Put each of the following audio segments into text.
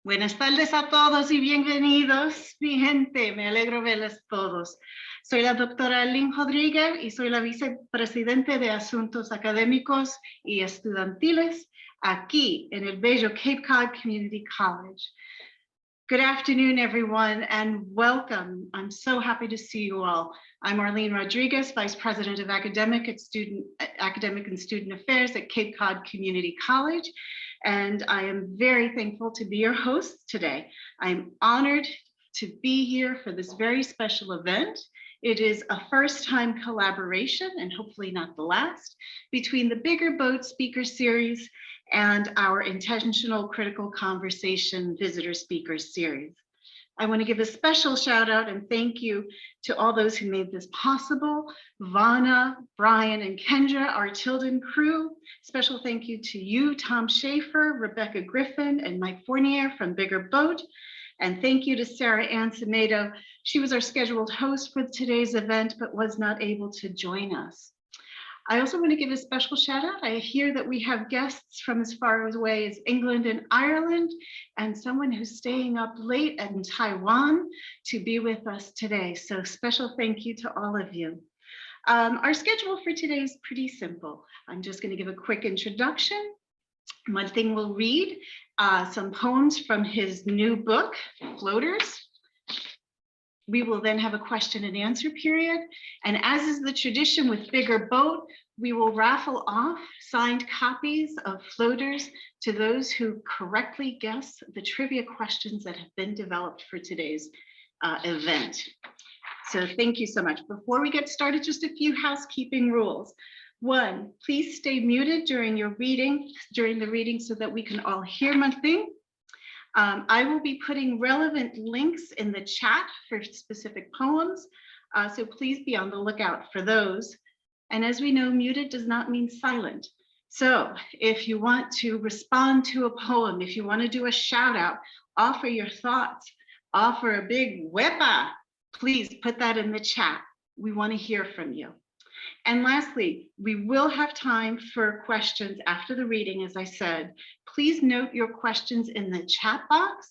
Buenas tardes a todos y bienvenidos, mi gente. Me alegro verles todos. Soy la doctora Lynn Rodríguez y soy la vicepresidente de Asuntos Académicos y Estudiantiles aquí en el bello Cape Cod Community College. Good afternoon, everyone, and welcome. I'm so happy to see you all. I'm Arlene Rodriguez, Vice President of Academic and Student Affairs at Cape Cod Community College, and I am very thankful to be your host today. I'm honored to be here for this very special event. It is a first-time collaboration, and hopefully not the last, between the Bigger Boat Speaker Series and our Intentional Critical Conversation Visitor Speakers Series. I want to give a special shout out and thank you to all those who made this possible. Vana, Brian, and Kendra, our Tilden crew. Special thank you to you, Tom Schaefer, Rebecca Griffin, and Mike Fournier from Bigger Boat. And thank you to Sarah Ann Semedo. She was our scheduled host for today's event, but was not able to join us. I also want to give a special shout out. I hear that we have guests from as far away as England and Ireland, and someone who's staying up late in Taiwan to be with us today. So special thank you to all of you. Our schedule for today is pretty simple. I'm just going to give a quick introduction. One thing we'll read some poems from his new book, Floaters. We will then have a question and answer period. And as is the tradition with Bigger Boat, we will raffle off signed copies of Floaters to those who correctly guess the trivia questions that have been developed for today's event. So thank you so much. Before we get started, just a few housekeeping rules. One, please stay muted during the reading so that we can all hear my thing. I will be putting relevant links in the chat for specific poems, so please be on the lookout for those. And as we know, muted does not mean silent. So if you want to respond to a poem, if you want to do a shout out, offer your thoughts, offer a big wepa, please put that in the chat. We want to hear from you. And lastly, we will have time for questions after the reading, as I said. Please note your questions in the chat box.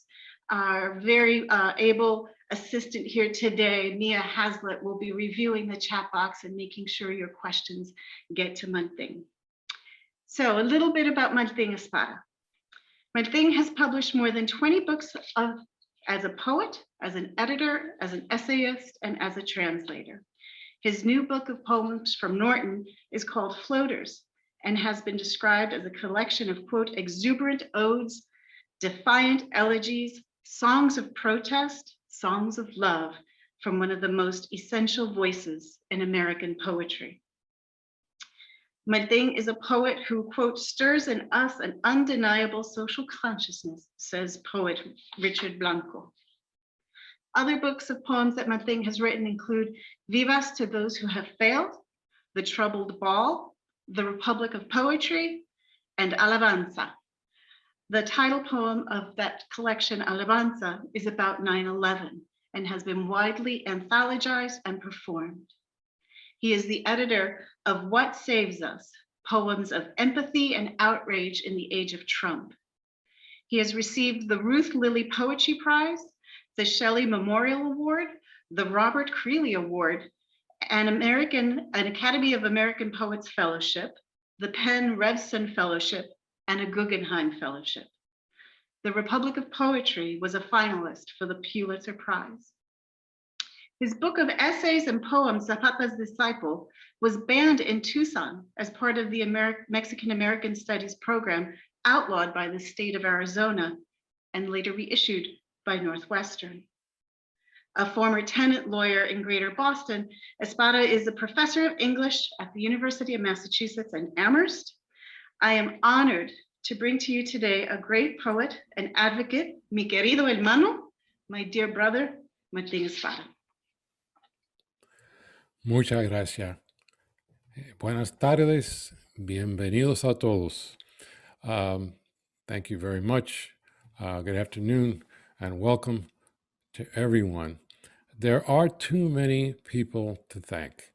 Our very able assistant here today, Mia Hazlitt, will be reviewing the chat box and making sure your questions get to Manting. So a little bit about Manting Espada. Manting has published more than 20 books as a poet, as an editor, as an essayist, and as a translator. His new book of poems from Norton is called Floaters and has been described as a collection of, quote, exuberant odes, defiant elegies, songs of protest, songs of love from one of the most essential voices in American poetry. Manting is a poet who, quote, stirs in us an undeniable social consciousness, says poet Richard Blanco. Other books of poems that Manting has written include Vivas to Those Who Have Failed, The Troubled Ball, The Republic of Poetry, and Alabanza. The title poem of that collection, Alabanza, is about 9/11 and has been widely anthologized and performed. He is the editor of What Saves Us, Poems of Empathy and Outrage in the Age of Trump. He has received the Ruth Lilly Poetry Prize, the Shelley Memorial Award, the Robert Creeley Award, an Academy of American Poets Fellowship, the Penn Revson Fellowship, and a Guggenheim Fellowship. The Republic of Poetry was a finalist for the Pulitzer Prize. His book of essays and poems, Zapata's Disciple, was banned in Tucson as part of the Mexican-American Studies program, outlawed by the state of Arizona, and later reissued by Northwestern. A former tenant lawyer in Greater Boston, Espada is a professor of English at the University of Massachusetts in Amherst. I am honored to bring to you today a great poet and advocate, mi querido hermano, my dear brother, Manting Espada. Muchas gracias. Buenas tardes, bienvenidos a todos. Thank you very much. Good afternoon and welcome to everyone. There are too many people to thank,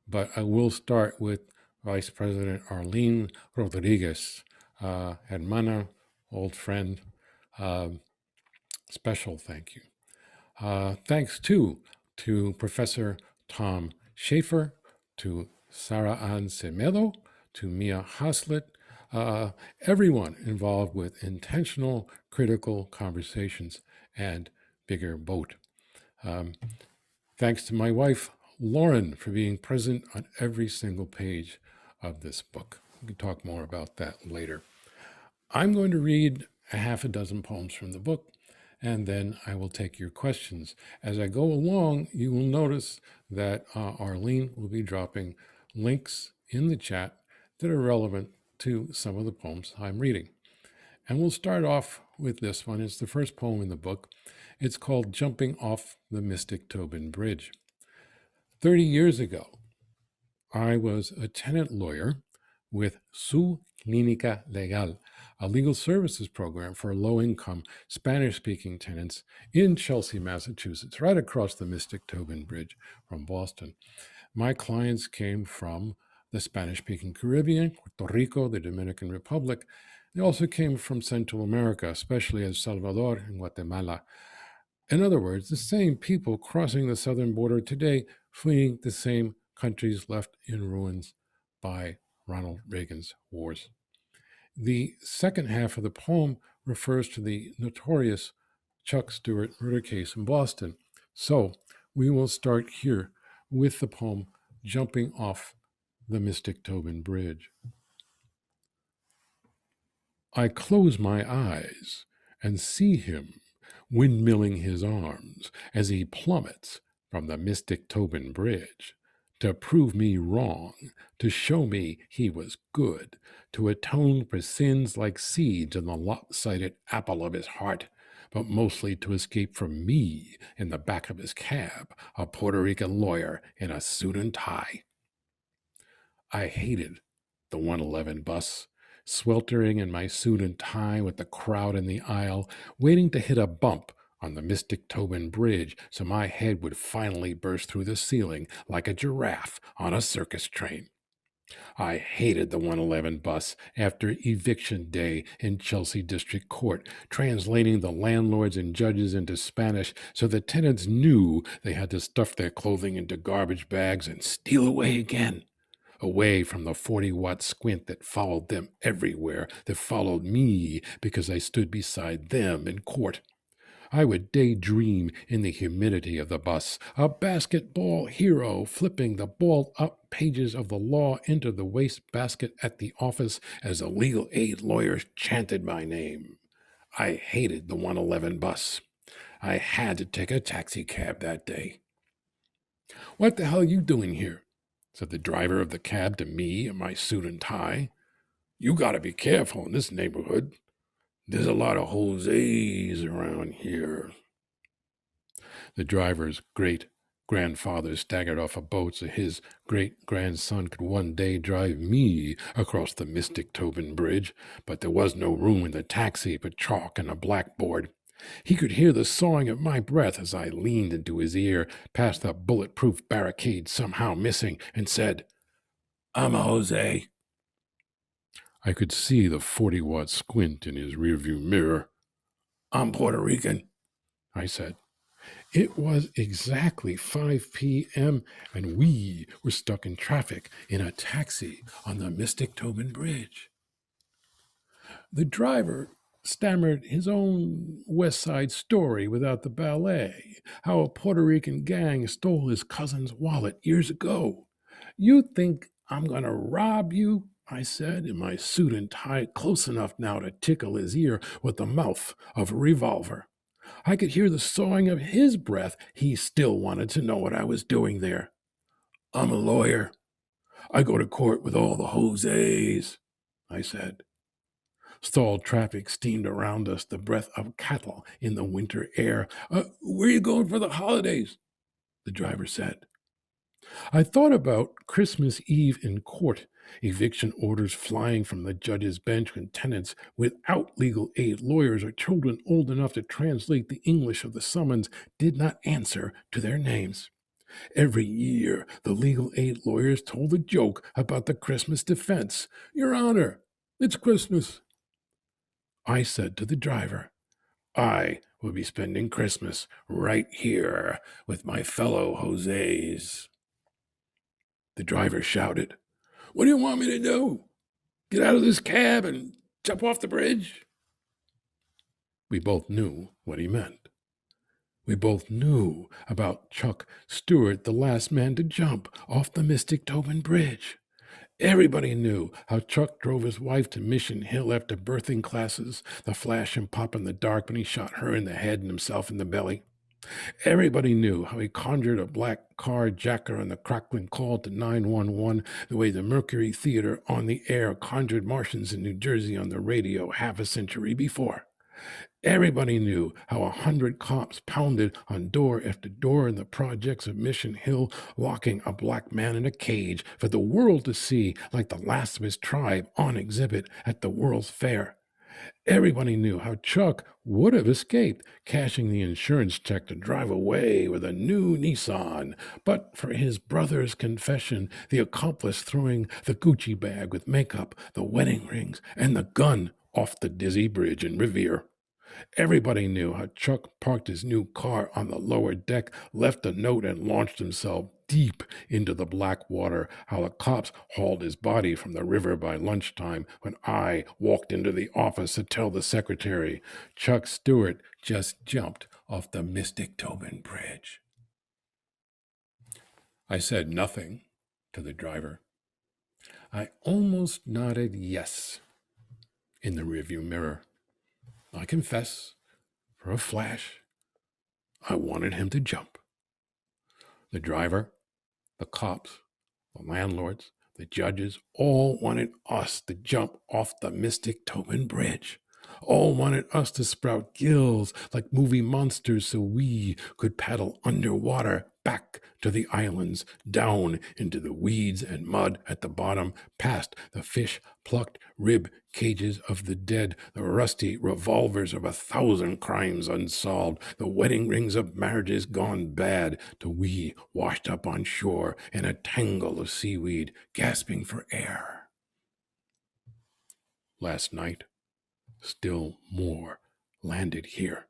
but I will start with Vice President Arlene Rodriguez, hermana, old friend. Special thank you. Thanks too to Professor Tom Schaefer, to Sarah Ann Semedo, to Mia Haslett, everyone involved with intentional, critical conversations and Bigger Boat. Thanks to my wife, Lauren, for being present on every single page of this book. We can talk more about that later. I'm going to read a half a dozen poems from the book, and then I will take your questions. As I go along, you will notice that Arlene will be dropping links in the chat that are relevant to some of the poems I'm reading. And we'll start off with this one. It's the first poem in the book. It's called Jumping Off the Mystic Tobin Bridge. 30 years ago, I was a tenant lawyer with Su Clínica Legal, a legal services program for low-income Spanish-speaking tenants in Chelsea, Massachusetts, right across the Mystic Tobin Bridge from Boston. My clients came from the Spanish-speaking Caribbean, Puerto Rico, the Dominican Republic. They also came from Central America, especially El Salvador and Guatemala. In other words, the same people crossing the southern border today, fleeing the same countries left in ruins by Ronald Reagan's wars. The second half of the poem refers to the notorious Chuck Stewart murder case in Boston. So we will start here with the poem Jumping Off the Mystic Tobin Bridge. I close my eyes and see him windmilling his arms as he plummets from the Mystic Tobin Bridge, to prove me wrong, to show me he was good, to atone for sins like seeds in the lopsided apple of his heart, but mostly to escape from me in the back of his cab, a Puerto Rican lawyer in a suit and tie. I hated the 111 bus, sweltering in my suit and tie with the crowd in the aisle, waiting to hit a bump on the Mystic Tobin Bridge so my head would finally burst through the ceiling like a giraffe on a circus train. I hated the 111 bus after eviction day in Chelsea District Court, translating the landlords and judges into Spanish so the tenants knew they had to stuff their clothing into garbage bags and steal away again. Away from the 40-watt squint that followed them everywhere, that followed me because I stood beside them in court. I would daydream in the humidity of the bus, a basketball hero flipping the balled-up pages of the law into the wastebasket at the office as a legal aid lawyer chanted my name. I hated the 111 bus. I had to take a taxi cab that day. "What the hell are you doing here?" said the driver of the cab to me in my suit and tie. "You got to be careful in this neighborhood. There's a lot of Jose's around here." The driver's great-grandfather staggered off a boat so his great-grandson could one day drive me across the Mystic Tobin Bridge, but there was no room in the taxi but chalk and a blackboard. He could hear the sawing of my breath as I leaned into his ear, past the bulletproof barricade somehow missing, and said, "I'm a Jose." I could see the 40-watt squint in his rearview mirror. "I'm Puerto Rican," I said. It was exactly 5 p.m., and we were stuck in traffic in a taxi on the Mystic Tobin Bridge. The driver stammered his own West Side story without the ballet, how a Puerto Rican gang stole his cousin's wallet years ago. "You think I'm going to rob you?" I said, in my suit and tie, close enough now to tickle his ear with the mouth of a revolver. I could hear the sawing of his breath. He still wanted to know what I was doing there. "I'm a lawyer. I go to court with all the Jose's," I said. Stalled traffic steamed around us, the breath of cattle in the winter air. "Where are you going for the holidays?" the driver said. I thought about Christmas Eve in court, eviction orders flying from the judge's bench when tenants without legal aid lawyers or children old enough to translate the English of the summons did not answer to their names. Every year, the legal aid lawyers told a joke about the Christmas defense. "Your Honor, it's Christmas." I said to the driver, I will be spending Christmas right here with my fellow Jose's. The driver shouted, "What do you want me to do? Get out of this cab and jump off the bridge?" We both knew what he meant. We both knew about Chuck Stewart, the last man to jump off the mystic Tobin Bridge. Everybody knew how Chuck drove his wife to Mission Hill after birthing classes, the flash and pop in the dark when he shot her in the head and himself in the belly. Everybody knew how he conjured a black carjacker and the crackling call to 911 the way the Mercury Theater on the air conjured Martians in New Jersey on the radio half a century before. Everybody knew how 100 cops pounded on door after door in the projects of Mission Hill, locking a black man in a cage for the world to see like the last of his tribe on exhibit at the World's Fair. Everybody knew how Chuck would have escaped, cashing the insurance check to drive away with a new Nissan, but for his brother's confession, the accomplice throwing the Gucci bag with makeup, the wedding rings, and the gun off the dizzy bridge in Revere. Everybody knew how Chuck parked his new car on the lower deck, left a note, and launched himself deep into the black water, how the cops hauled his body from the river by lunchtime when I walked into the office to tell the secretary Chuck Stewart just jumped off the mystic Tobin Bridge. I said nothing to the driver. I almost nodded yes in the rearview mirror. I confess, for a flash, I wanted him to jump. The driver, the cops, the landlords, the judges, all wanted us to jump off the mystic Tobin Bridge. All wanted us to sprout gills like movie monsters so we could paddle underwater back to the islands, down into the weeds and mud at the bottom, past the fish-plucked rib cages of the dead, the rusty revolvers of 1,000 crimes unsolved, the wedding rings of marriages gone bad, till we washed up on shore in a tangle of seaweed, gasping for air. Last night, still more landed here,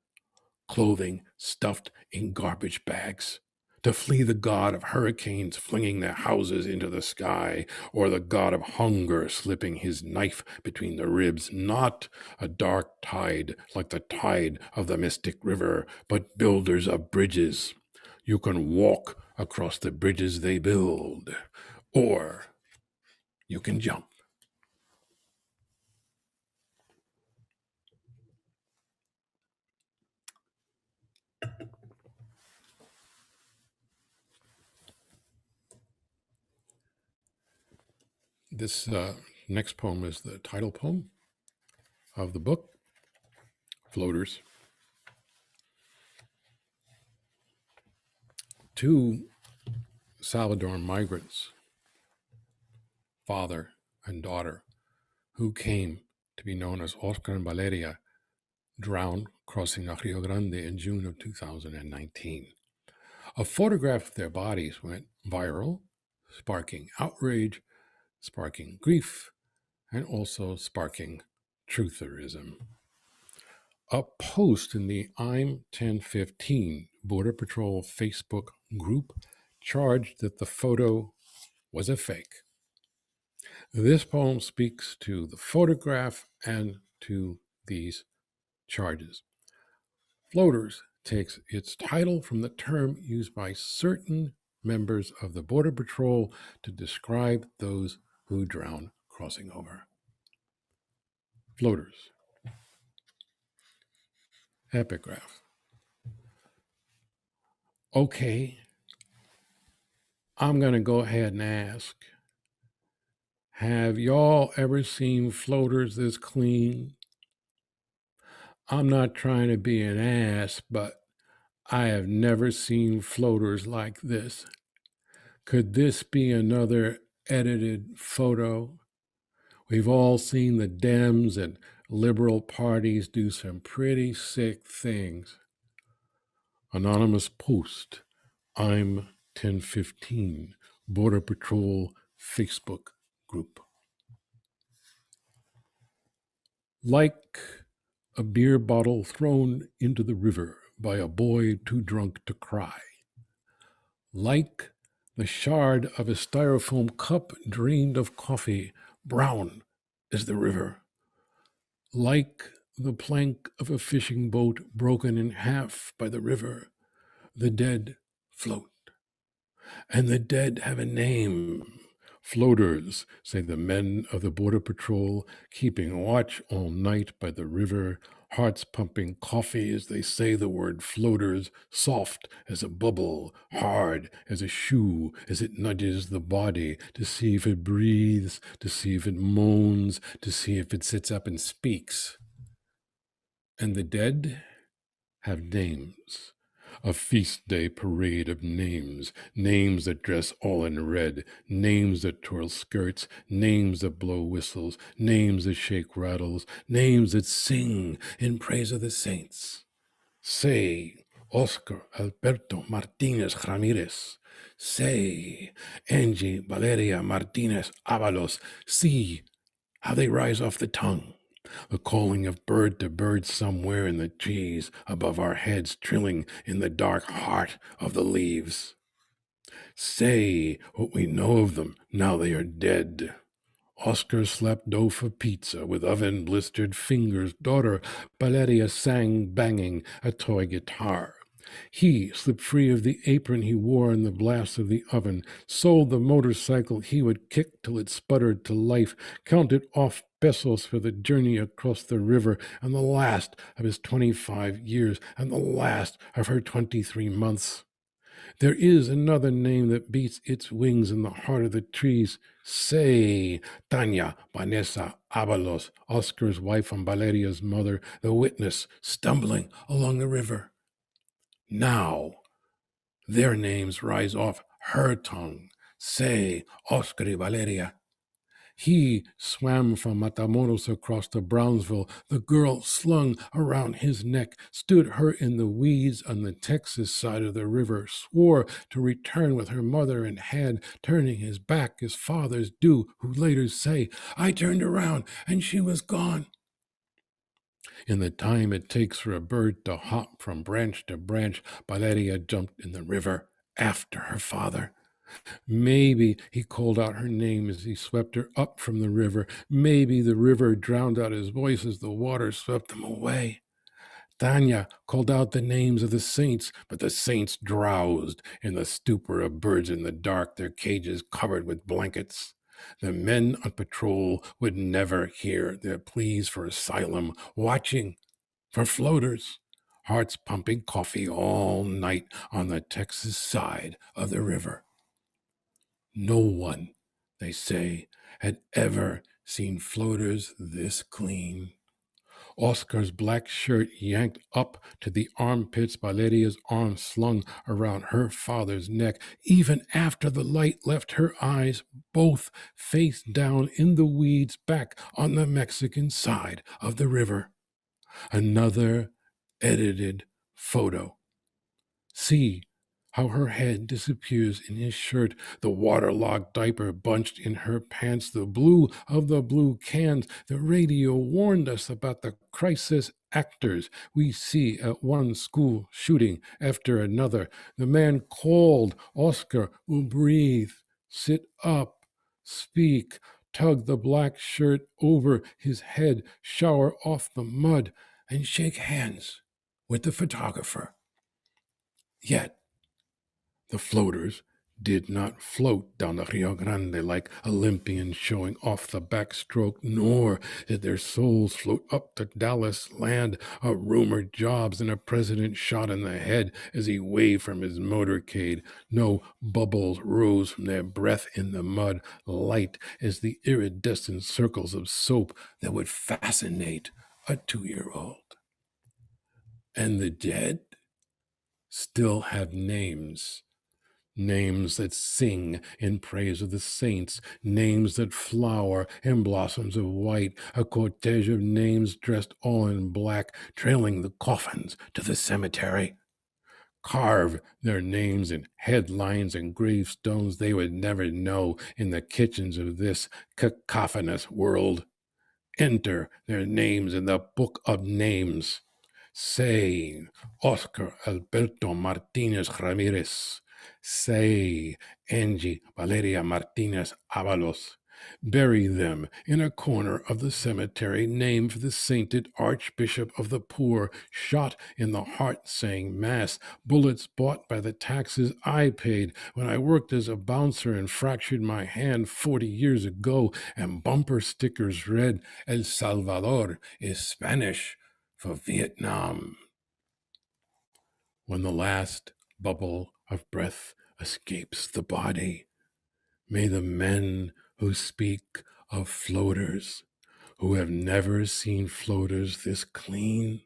clothing stuffed in garbage bags, to flee the god of hurricanes flinging their houses into the sky, or the god of hunger slipping his knife between the ribs, not a dark tide like the tide of the mystic river, but builders of bridges. You can walk across the bridges they build, or you can jump. This next poem is the title poem of the book, Floaters. Two Salvadoran migrants, father and daughter, who came to be known as Oscar and Valeria, drowned crossing the Rio Grande in June of 2019. A photograph of their bodies went viral, sparking outrage, sparking grief, and also sparking trutherism. A post in the I'm 1015 Border Patrol Facebook group charged that the photo was a fake. This poem speaks to the photograph and to these charges. Floaters takes its title from the term used by certain members of the Border Patrol to describe those who drown crossing over. Floaters. Epigraph. Okay, I'm going to go ahead and ask, have y'all ever seen floaters this clean? I'm not trying to be an ass, but I have never seen floaters like this. Could this be another edited photo? We've all seen the Dems and liberal parties do some pretty sick things. Anonymous post, I'm 1015, Border Patrol Facebook group. Like a beer bottle thrown into the river by a boy too drunk to cry. Like the shard of a styrofoam cup drained of coffee, brown is the river. Like the plank of a fishing boat broken in half by the river, the dead float. And the dead have a name. Floaters, say the men of the Border Patrol, keeping watch all night by the river, hearts pumping coffee as they say the word floaters, soft as a bubble, hard as a shoe as it nudges the body to see if it breathes, to see if it moans, to see if it sits up and speaks. And the dead have names. A feast day parade of names, names that dress all in red, names that twirl skirts, names that blow whistles, names that shake rattles, names that sing in praise of the saints. Say, Oscar Alberto Martinez Ramirez. Say, Angie Valeria Martinez Avalos. See how they rise off the tongue. The calling of bird to bird somewhere in the trees above our heads, trilling in the dark heart of the leaves. Say what we know of them now they are dead. Oscar slapped dough for pizza with oven-blistered fingers. Daughter Valeria sang, banging a toy guitar. He slipped free of the apron he wore in the blast of the oven, sold the motorcycle he would kick till it sputtered to life, counted off pesos for the journey across the river, and the last of his 25 years, and the last of her 23 months. There is another name that beats its wings in the heart of the trees. Say, Tanya Vanessa Avalos, Oscar's wife and Valeria's mother, the witness stumbling along the river. Now, their names rise off her tongue. Say, Oscar y Valeria. He swam from Matamoros across to Brownsville. The girl slung around his neck, stood her in the weeds on the Texas side of the river, swore to return with her mother in hand, turning his back as fathers do, who later say, I turned around and she was gone. In the time it takes for a bird to hop from branch to branch, Valeria jumped in the river after her father. Maybe he called out her name as he swept her up from the river. Maybe the river drowned out his voice as the water swept them away. Tanya called out the names of the saints, but the saints drowsed in the stupor of birds in the dark, their cages covered with blankets. The men on patrol would never hear their pleas for asylum, watching for floaters, hearts pumping coffee all night on the Texas side of the river. No one, they say, had ever seen floaters this clean. Oscar's black shirt yanked up to the armpits, Valeria's arms slung around her father's neck, even after the light left her eyes, both face down in the weeds back on the Mexican side of the river. Another edited photo. See how her head disappears in his shirt, the waterlogged diaper bunched in her pants, the blue of the blue cans. The radio warned us about the crisis actors we see at one school shooting after another. The man called, Oscar will breathe, sit up, speak, tug the black shirt over his head, shower off the mud, and shake hands with the photographer. Yet, the floaters did not float down the Rio Grande like Olympians showing off the backstroke, nor did their souls float up to Dallas, land of rumored jobs and a president shot in the head as he waved from his motorcade. No bubbles rose from their breath in the mud, light as the iridescent circles of soap that would fascinate a 2-year-old. And the dead still have names. Names that sing in praise of the saints, names that flower in blossoms of white, a cortege of names dressed all in black, trailing the coffins to the cemetery. Carve their names in headlines and gravestones they would never know in the kitchens of this cacophonous world. enter their names in the book of names. Say, Oscar Alberto Martinez Ramirez. Say, Angie Valeria Martinez Avalos. Bury them in a corner of the cemetery named for the sainted Archbishop of the Poor, shot in the heart saying Mass, bullets bought by the taxes I paid when I worked as a bouncer and fractured my hand 40 years ago, and bumper stickers read, El Salvador is Spanish for Vietnam. When the last bubble of breath escapes the body, may the men who speak of floaters, who have never seen floaters this clean,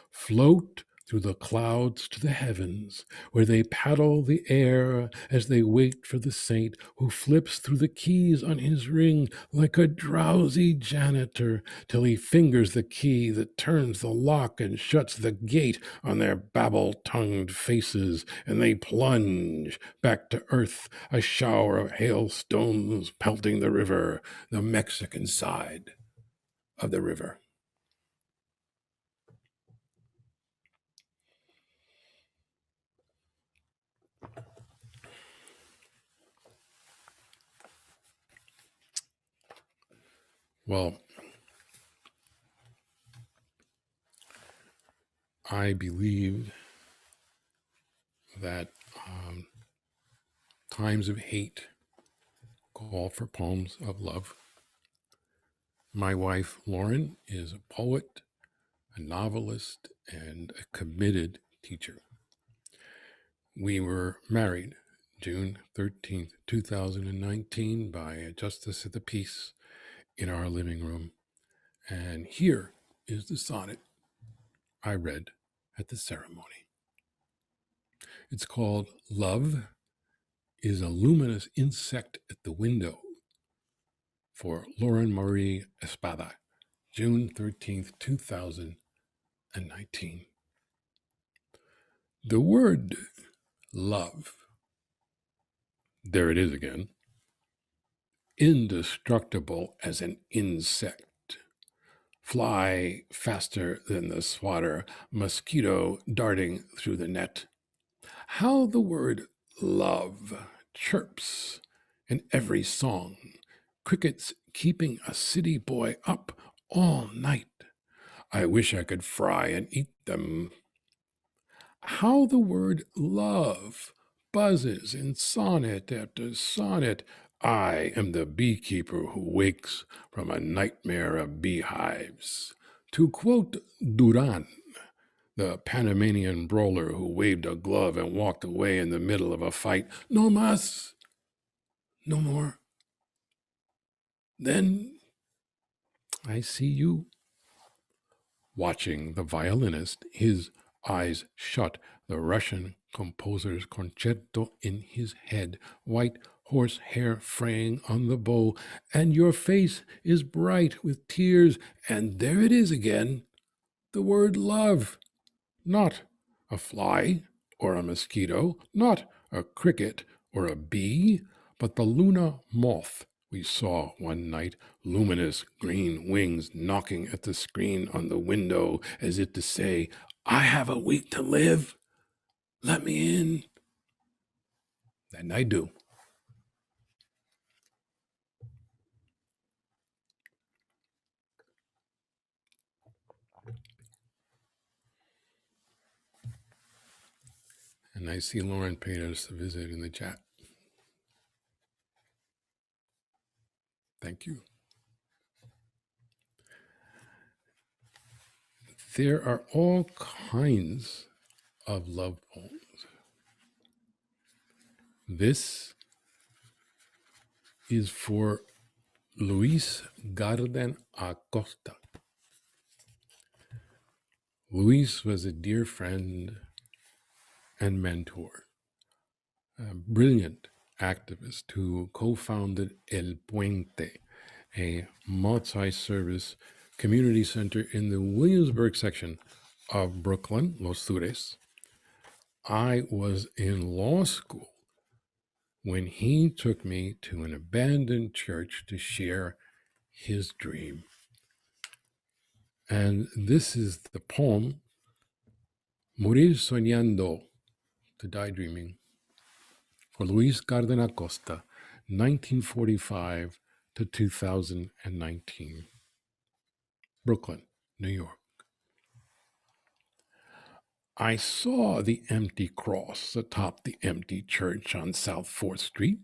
float through the clouds to the heavens, where they paddle the air as they wait for the saint who flips through the keys on his ring like a drowsy janitor till he fingers the key that turns the lock and shuts the gate on their babble-tongued faces, and they plunge back to earth, a shower of hailstones pelting the river, the Mexican side of the river. Well, I believe that times of hate call for poems of love. My wife, Lauren, is a poet, a novelist, and a committed teacher. We were married June 13th, 2019 by a justice of the peace in our living room. And here is the sonnet I read at the ceremony. It's called Love is a Luminous Insect at the Window, for Lauren Marie Espada, June 13th, 2019. The word love, there it is again, indestructible as an insect, fly faster than the swatter, mosquito darting through the net. How the word love chirps in every song, crickets keeping a city boy up all night. I wish I could fry and eat them. How the word love buzzes in sonnet after sonnet. I am the beekeeper who wakes from a nightmare of beehives. To quote Duran, the Panamanian brawler who waved a glove and walked away in the middle of a fight, no mas, no more. Then I see you, watching the violinist, his eyes shut, the Russian composer's concerto in his head, white horsehair fraying on the bow, and your face is bright with tears, and there it is again, the word love. Not a fly or a mosquito, not a cricket or a bee, but the Luna moth we saw one night, luminous green wings knocking at the screen on the window as if to say, I have a week to live. Let me in. And I do. And I see Lauren paid us a visit in the chat. Thank you. There are all kinds of love poems. This is for Luis Garden Acosta. Luis was a dear friend and mentor, a brilliant activist who co-founded El Puente, a multi-service community center in the Williamsburg section of Brooklyn, Los Sures. I was in law school when he took me to an abandoned church to share his dream. And this is the poem, Morir Soñando, to Die Dreaming, for Luis Gardner Acosta, 1945 to 2019. Brooklyn, New York. I saw the empty cross atop the empty church on South 4th Street,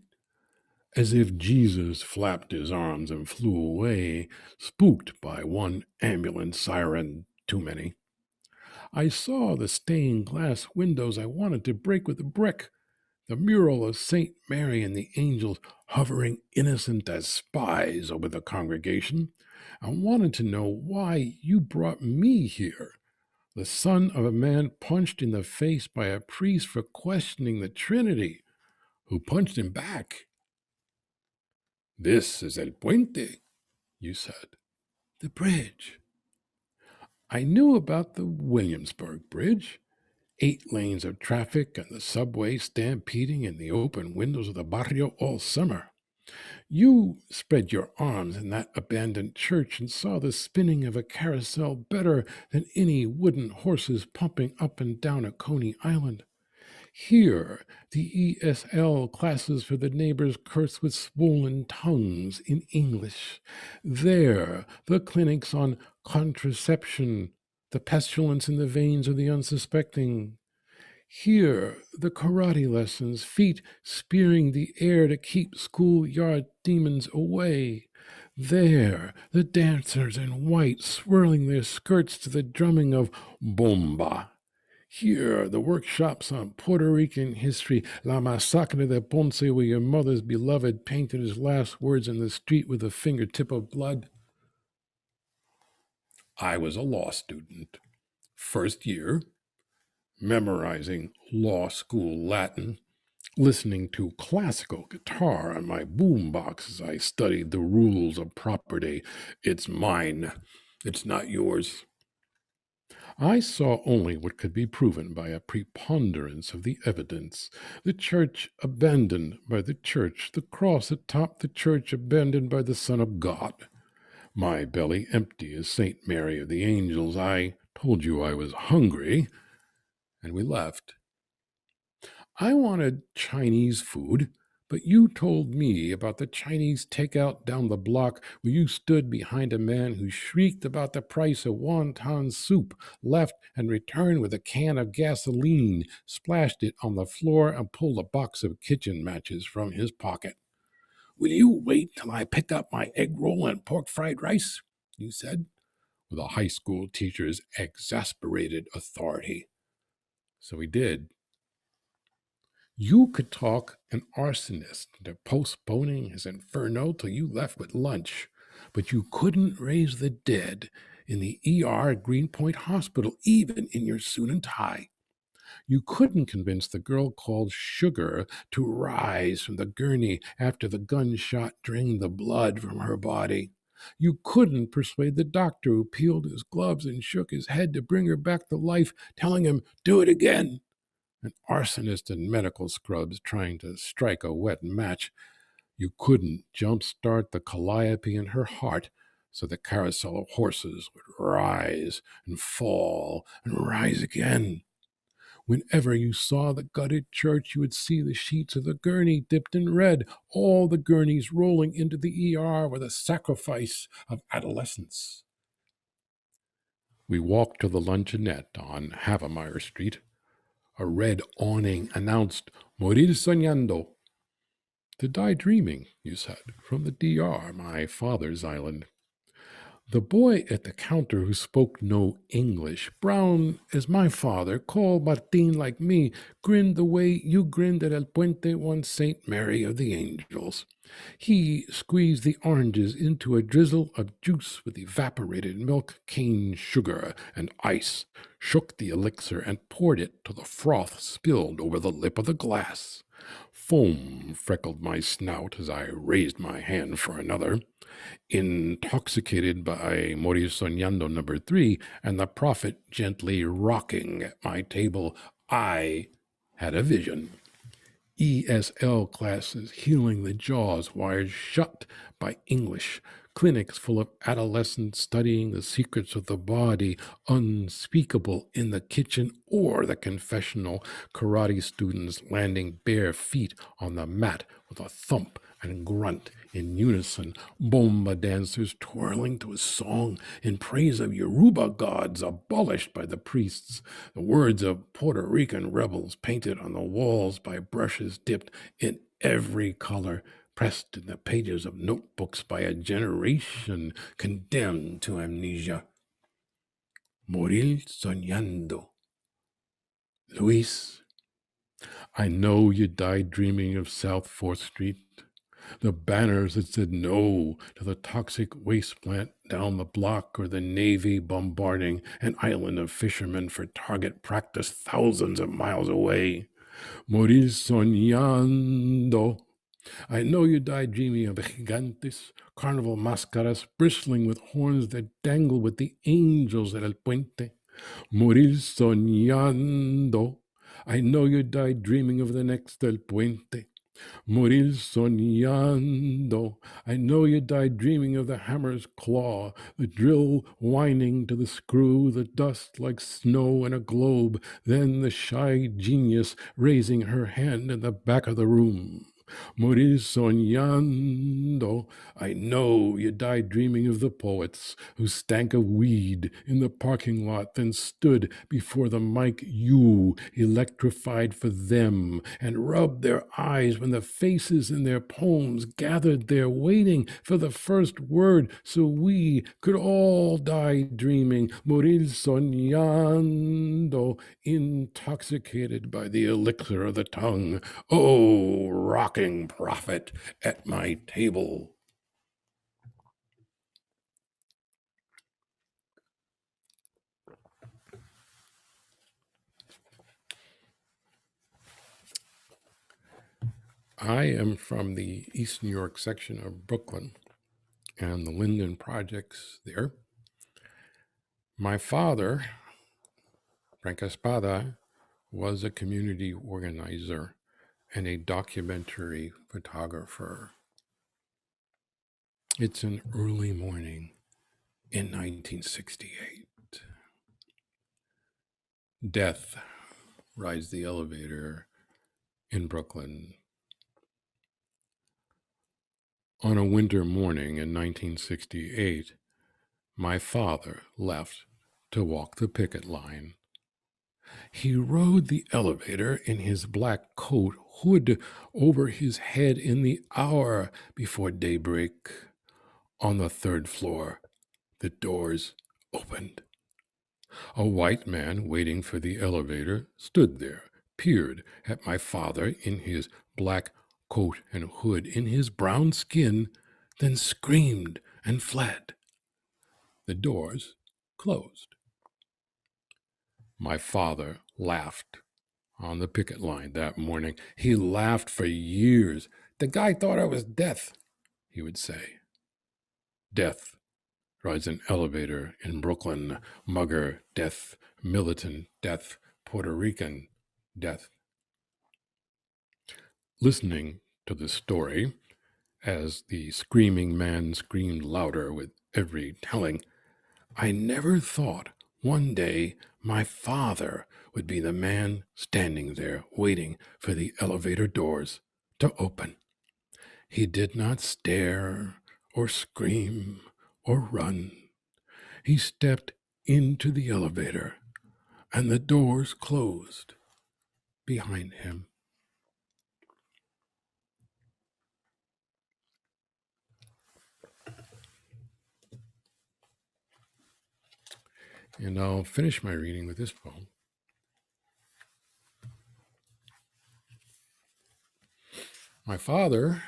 as if Jesus flapped his arms and flew away, spooked by one ambulance siren too many. I saw the stained glass windows I wanted to break with a brick, the mural of St. Mary and the angels hovering innocent as spies over the congregation. I wanted to know why you brought me here, the son of a man punched in the face by a priest for questioning the Trinity, who punched him back. This is El Puente, you said, the bridge. I knew about the Williamsburg Bridge, 8 lanes of traffic and the subway stampeding in the open windows of the barrio all summer. You spread your arms in that abandoned church and saw the spinning of a carousel better than any wooden horses pumping up and down a Coney Island. Here, the ESL classes for the neighbors curse with swollen tongues in English. There, the clinics on contraception, the pestilence in the veins of the unsuspecting. Here, the karate lessons, feet spearing the air to keep schoolyard demons away. There, the dancers in white swirling their skirts to the drumming of bomba. Here, the workshops on Puerto Rican history, La Masacre de Ponce, where your mother's beloved painted his last words in the street with a fingertip of blood. I was a law student, first year, memorizing law school Latin, listening to classical guitar on my boombox as I studied the rules of property. It's mine, it's not yours. I saw only what could be proven by a preponderance of the evidence. The church abandoned by the church, the cross atop the church abandoned by the Son of God. My belly empty as St. Mary of the Angels. I told you I was hungry, and we left. I wanted Chinese food, but you told me about the Chinese takeout down the block where you stood behind a man who shrieked about the price of wonton soup, left and returned with a can of gasoline, splashed it on the floor, and pulled a box of kitchen matches from his pocket. Will you wait till I pick up my egg roll and pork fried rice? You said, with a high school teacher's exasperated authority. So he did. You could talk an arsonist into postponing his inferno till you left with lunch, but you couldn't raise the dead in the ER at Greenpoint Hospital, even in your suit and tie. You couldn't convince the girl called Sugar to rise from the gurney after the gunshot drained the blood from her body. You couldn't persuade the doctor who peeled his gloves and shook his head to bring her back to life, telling him, do it again. An arsonist in medical scrubs trying to strike a wet match. You couldn't jumpstart the calliope in her heart so the carousel of horses would rise and fall and rise again. Whenever you saw the gutted church, you would see the sheets of the gurney dipped in red, all the gurneys rolling into the ER with a sacrifice of adolescence. We walked to the luncheonette on Havemeyer Street. A red awning announced, Morir Soñando. To die dreaming, you said, from the DR, my father's island. The boy at the counter who spoke no English, brown as my father, called Martin like me, grinned the way you grinned at El Puente one St. Mary of the Angels. He squeezed the oranges into a drizzle of juice with evaporated milk, cane sugar, and ice, shook the elixir, and poured it till the froth spilled over the lip of the glass. Foam freckled my snout as I raised my hand for another. Intoxicated by Morir Soñando number 3 and the prophet gently rocking at my table, I had a vision. ESL classes healing the jaws wired shut by English, clinics full of adolescents studying the secrets of the body, unspeakable in the kitchen or the confessional, karate students landing bare feet on the mat with a thump and grunt in unison, bomba dancers twirling to a song in praise of Yoruba gods abolished by the priests, the words of Puerto Rican rebels painted on the walls by brushes dipped in every color, pressed in the pages of notebooks by a generation condemned to amnesia. Morir soñando. Luis, I know you died dreaming of South 4th Street, the banners that said no to the toxic waste plant down the block, or the Navy bombarding an island of fishermen for target practice thousands of miles away. Morir soñando. I know you died dreaming of gigantes, carnival máscaras bristling with horns that dangle with the angels at El Puente. Morir soñando. I know you died dreaming of the next El Puente. Morir soñando. I know you died dreaming of the hammer's claw, the drill whining to the screw, the dust like snow in a globe, then the shy genius raising her hand in the back of the room. Morir soñando. I know you died dreaming of the poets who stank of weed in the parking lot, then stood before the mic, you electrified for them, and rubbed their eyes when the faces in their poems gathered there waiting for the first word, so we could all die dreaming. Morir soñando, intoxicated by the elixir of the tongue. Oh, rocking prophet at my table. I am from the East New York section of Brooklyn and the Linden projects there. My father, Frank Espada, was a community organizer and a documentary photographer. It's an early morning in 1968. Death rides the elevator in Brooklyn. On a winter morning in 1968, my father left to walk the picket line. He rode the elevator in his black coat, hood over his head in the hour before daybreak. On the 3rd floor, the doors opened. A white man waiting for the elevator stood there, peered at my father in his black coat and hood, in his brown skin, then screamed and fled. The doors closed. My father laughed on the picket line that morning. He laughed for years. The guy thought I was death, he would say. Death rides an elevator in Brooklyn. Mugger, death. Militant, death. Puerto Rican, death. Listening to the story, as the screaming man screamed louder with every telling, I never thought one day my father would be the man standing there waiting for the elevator doors to open. He did not stare or scream or run. He stepped into the elevator and the doors closed behind him. And I'll finish my reading with this poem. My father,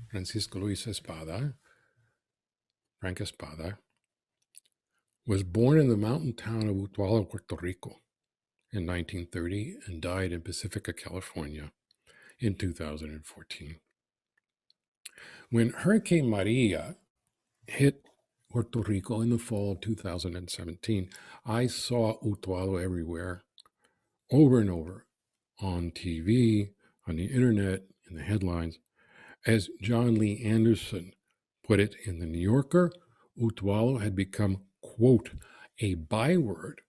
Francisco Luis Espada, Frank Espada, was born in the mountain town of Utuado, Puerto Rico in 1930 and died in Pacifica, California in 2014. When Hurricane Maria hit Puerto Rico in the fall of 2017, I saw Utuado everywhere, over and over, on TV, on the internet, in the headlines, as John Lee Anderson put it in the New Yorker, Utuado had become, quote, a byword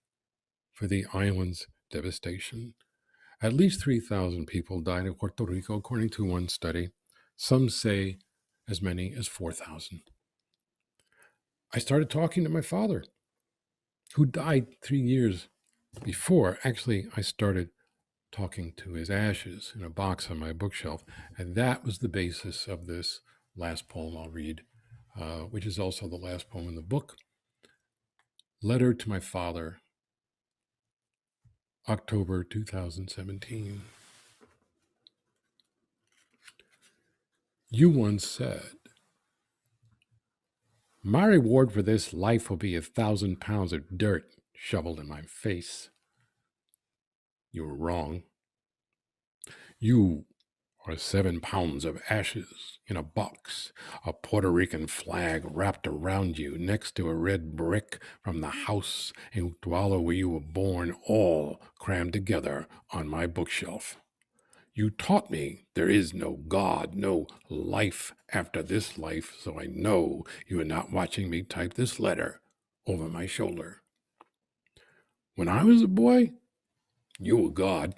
for the island's devastation. At least 3,000 people died in Puerto Rico, according to one study. Some say as many as 4,000. I started talking to my father, who died 3 years before. Actually, I started talking to his ashes in a box on my bookshelf, and that was the basis of this last poem I'll read, which is also the last poem in the book. Letter to my father, October 2017. You once said, my reward for this life will be 1,000 pounds of dirt shoveled in my face. You were wrong. You are 7 pounds of ashes in a box, a Puerto Rican flag wrapped around you next to a red brick from the house in Utuado where you were born, all crammed together on my bookshelf. You taught me there is no God, no life after this life, so I know you are not watching me type this letter over my shoulder. When I was a boy, you were God.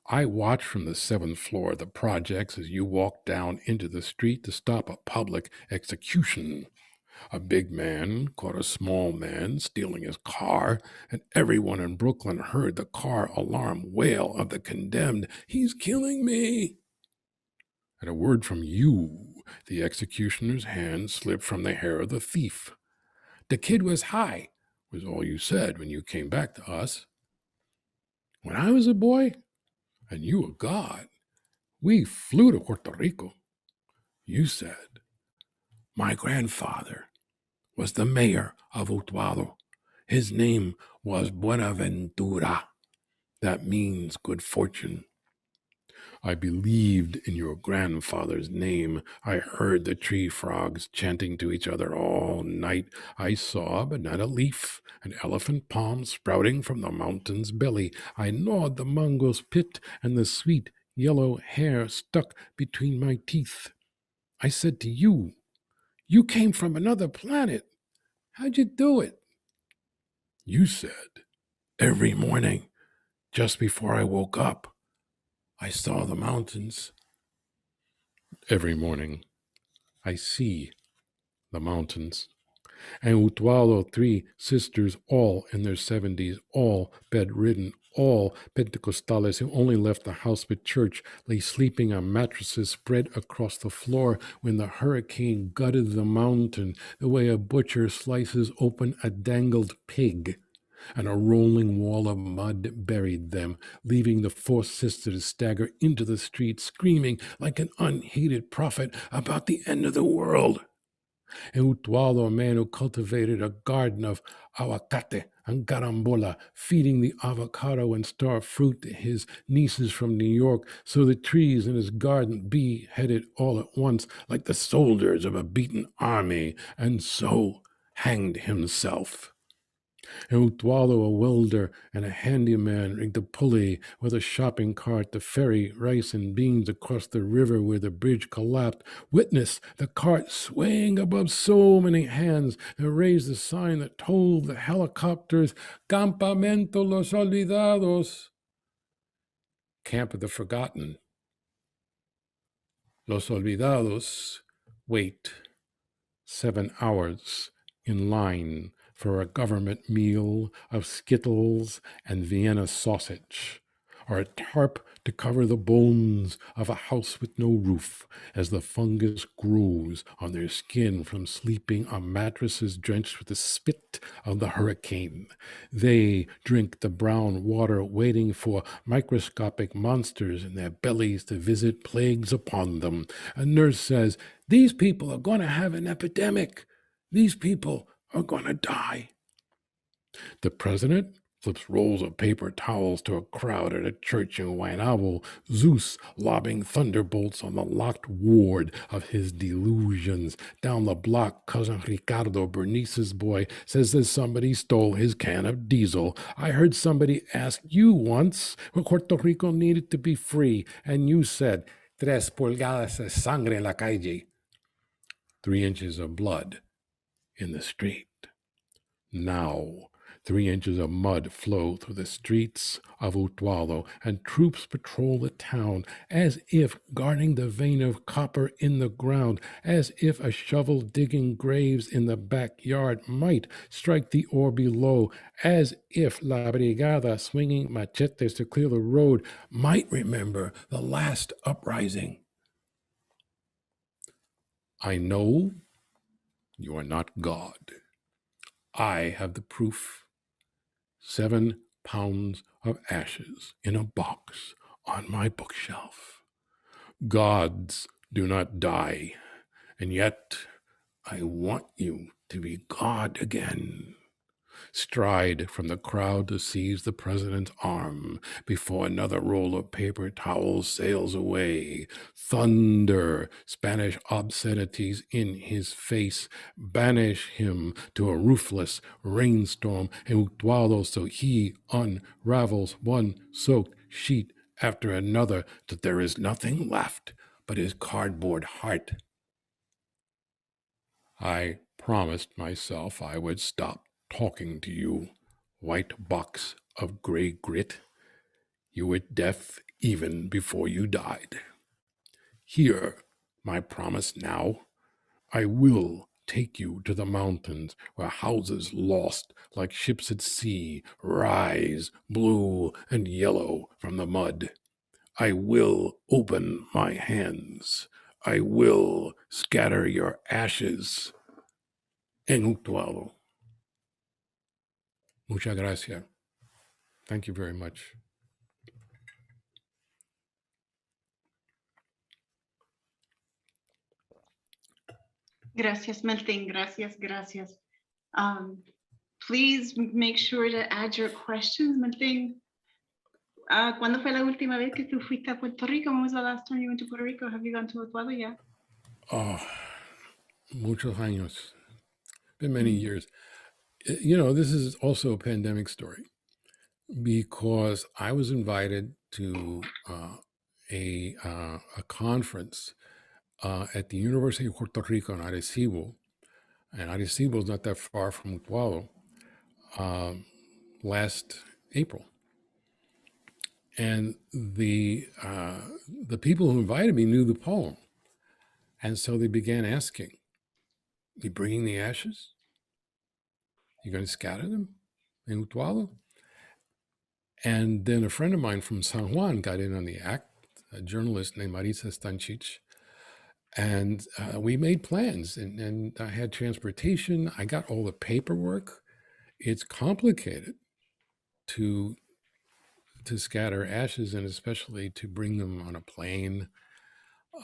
I watched from the 7th floor of the projects as you walked down into the street to stop a public execution. A big man caught a small man stealing his car, and everyone in Brooklyn heard the car alarm wail of the condemned, "He's killing me!" At a word from you, the executioner's hand slipped from the hair of the thief. "The kid was high," was all you said when you came back to us. When I was a boy, and you were God, we flew to Puerto Rico. You said, my grandfather was the mayor of Utuado. His name was Buenaventura. That means good fortune. I believed in your grandfather's name. I heard the tree frogs chanting to each other all night. I saw, but not a leaf, an elephant palm sprouting from the mountain's belly. I gnawed the mango's pit, and the sweet yellow hair stuck between my teeth. I said to you, you came from another planet. How'd you do it? You said, every morning, just before I woke up, I saw the mountains. Every morning, I see the mountains. And Utuado, 3 sisters, all in their 70s, all bedridden, all Pentecostales who only left the house but church, lay sleeping on mattresses spread across the floor when the hurricane gutted the mountain the way a butcher slices open a dangled pig. And a rolling wall of mud buried them, leaving the 4 sisters stagger into the street, screaming like an unheeded prophet about the end of the world. And Utuado, a man who cultivated a garden of aguacate and carambola, feeding the avocado and star fruit to his nieces from New York, so the trees in his garden beheaded all at once like the soldiers of a beaten army, and so hanged himself. And Utuado, a welder and a handyman, rigged a pulley with a shopping cart to ferry rice and beans across the river where the bridge collapsed. Witness the cart swaying above so many hands and raised the sign that told the helicopters, Campamento Los Olvidados, Camp of the Forgotten. Los Olvidados wait 7 hours in line for a government meal of Skittles and Vienna sausage, or a tarp to cover the bones of a house with no roof as the fungus grows on their skin from sleeping on mattresses drenched with the spit of the hurricane. They drink the brown water waiting for microscopic monsters in their bellies to visit plagues upon them. A nurse says, these people are going to have an epidemic. These people are going to die. The president flips rolls of paper towels to a crowd at a church in Guaynabo, Zeus lobbing thunderbolts on the locked ward of his delusions. Down the block, cousin Ricardo, Bernice's boy, says that somebody stole his can of diesel. I heard somebody ask you once where Puerto Rico needed to be free, and you said, 3 pulgadas de sangre en la calle. 3 inches of blood in the street. Now, 3 inches of mud flow through the streets of Utuado, and troops patrol the town as if guarding the vein of copper in the ground, as if a shovel digging graves in the backyard might strike the ore below, as if La Brigada swinging machetes to clear the road might remember the last uprising. I know you are not God. I have the proof. 7 pounds of ashes in a box on my bookshelf. Gods do not die, and yet I want you to be God again. Stride from the crowd to seize the president's arm before another roll of paper towels sails away. Thunder Spanish obscenities in his face. Banish him to a ruthless rainstorm in Utuado so he unravels one soaked sheet after another till there is nothing left but his cardboard heart. I promised myself I would stop talking to you, white box of gray grit. You were deaf even before you died. Hear my promise now. I will take you to the mountains where houses lost like ships at sea rise blue and yellow from the mud. I will open my hands. I will scatter your ashes. En Utuado. Muchas gracias. Thank you very much. Gracias, Melting. Gracias, gracias. Please make sure to add your questions, Melting. ¿Cuándo fue la última vez que tú fuiste a Puerto Rico? When was the last time you went to Puerto Rico? Have you gone to Utuado yet? Oh, muchos años. Been many years. You know, this is also a pandemic story because I was invited to a conference at the University of Puerto Rico in Arecibo, and Arecibo is not that far from Utuado, last April. And the people who invited me knew the poem. And so they began asking, you bringing the ashes? You going to scatter them in Utuado? And then a friend of mine from San Juan got in on the act, a journalist named Marisa Stanchich. And we made plans, and I had transportation. I got all the paperwork. It's complicated to scatter ashes, and especially to bring them on a plane.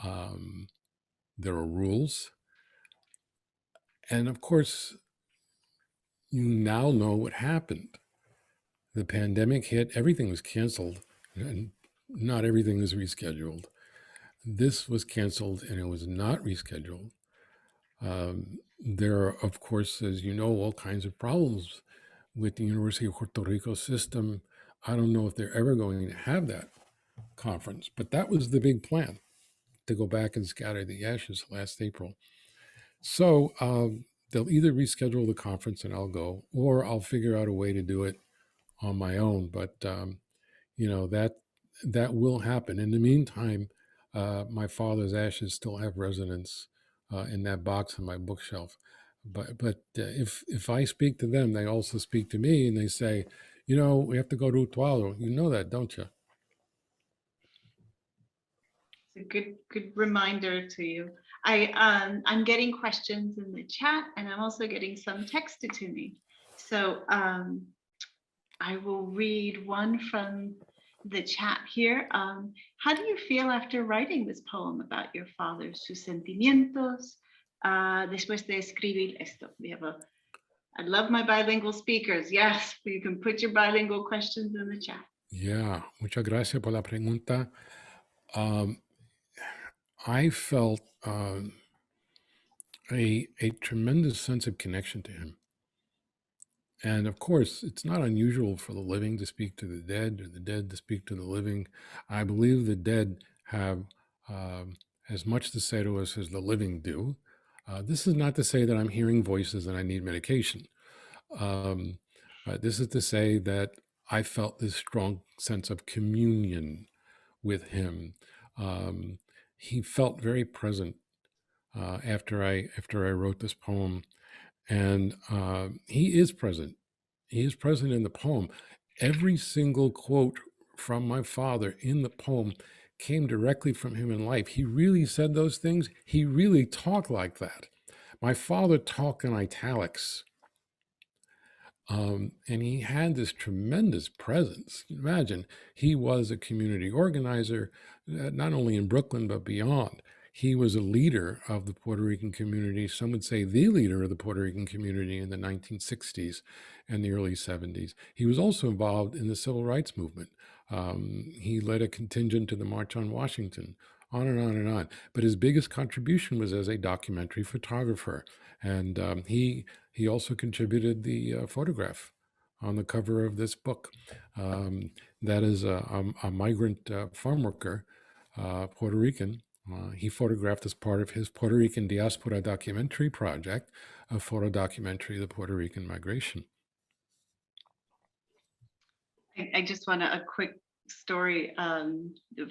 There are rules. And of course, you now know what happened. The pandemic hit, everything was canceled, and not everything was rescheduled. This was canceled, and it was not rescheduled. There are, of course, as you know, all kinds of problems with the University of Puerto Rico system. I don't know if they're ever going to have that conference, but that was the big plan, to go back and scatter the ashes last April. So they'll either reschedule the conference and I'll go, or I'll figure out a way to do it on my own. But you know, that will happen. In the meantime, my father's ashes still have resonance in that box on my bookshelf. But if I speak to them, they also speak to me, and they say, you know, we have to go to Utuado. You know that, don't you? It's a good reminder to you. I'm getting questions in the chat, and I'm also getting some texted to me. So I will read one from the chat here. How do you feel after writing this poem about your father, sus sentimientos, después de escribir esto? I love my bilingual speakers. Yes, you can put your bilingual questions in the chat. Yeah, muchas gracias por la pregunta. I felt a tremendous sense of connection to him. And of course, it's not unusual for the living to speak to the dead, or the dead to speak to the living. I believe the dead have as much to say to us as the living do. This is not to say that I'm hearing voices and I need medication. This is to say that I felt this strong sense of communion with him. He felt very present after I wrote this poem, and he is present. He is present in the poem. Every single quote from my father in the poem came directly from him in life. He really said those things. He really talked like that. My father talked in italics. And he had this tremendous presence. Imagine, he was a community organizer, not only in Brooklyn, but beyond. He was a leader of the Puerto Rican community. Some would say the leader of the Puerto Rican community in the 1960s and the early 70s. He was also involved in the civil rights movement. He led a contingent to the March on Washington, on and on and on. But his biggest contribution was as a documentary photographer. And he also contributed the photograph on the cover of this book. That is a migrant farm worker, Puerto Rican. He photographed as part of his Puerto Rican diaspora documentary project, a photo documentary of the Puerto Rican migration. I just want a quick story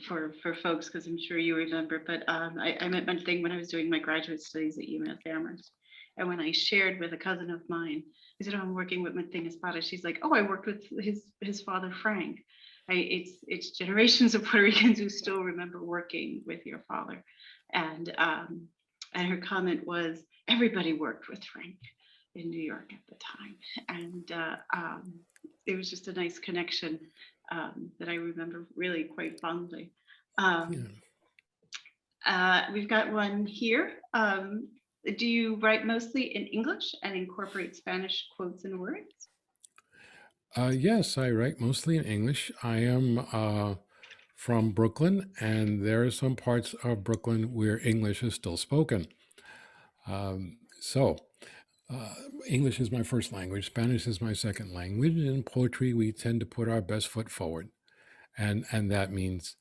for folks, because I'm sure you remember, but I met one thing when I was doing my graduate studies at UMass Amherst. And when I shared with a cousin of mine, I said, oh, I'm working with Espada. She's like, oh, I worked with his father, Frank. It's generations of Puerto Ricans who still remember working with your father. And her comment was, everybody worked with Frank in New York at the time. And it was just a nice connection that I remember really quite fondly. We've got one here. Do you write mostly in English and incorporate Spanish quotes and words? Yes, I write mostly in English. I am from Brooklyn, and there are some parts of Brooklyn where English is still spoken. So English is my first language. Spanish is my second language. In poetry, we tend to put our best foot forward, and that means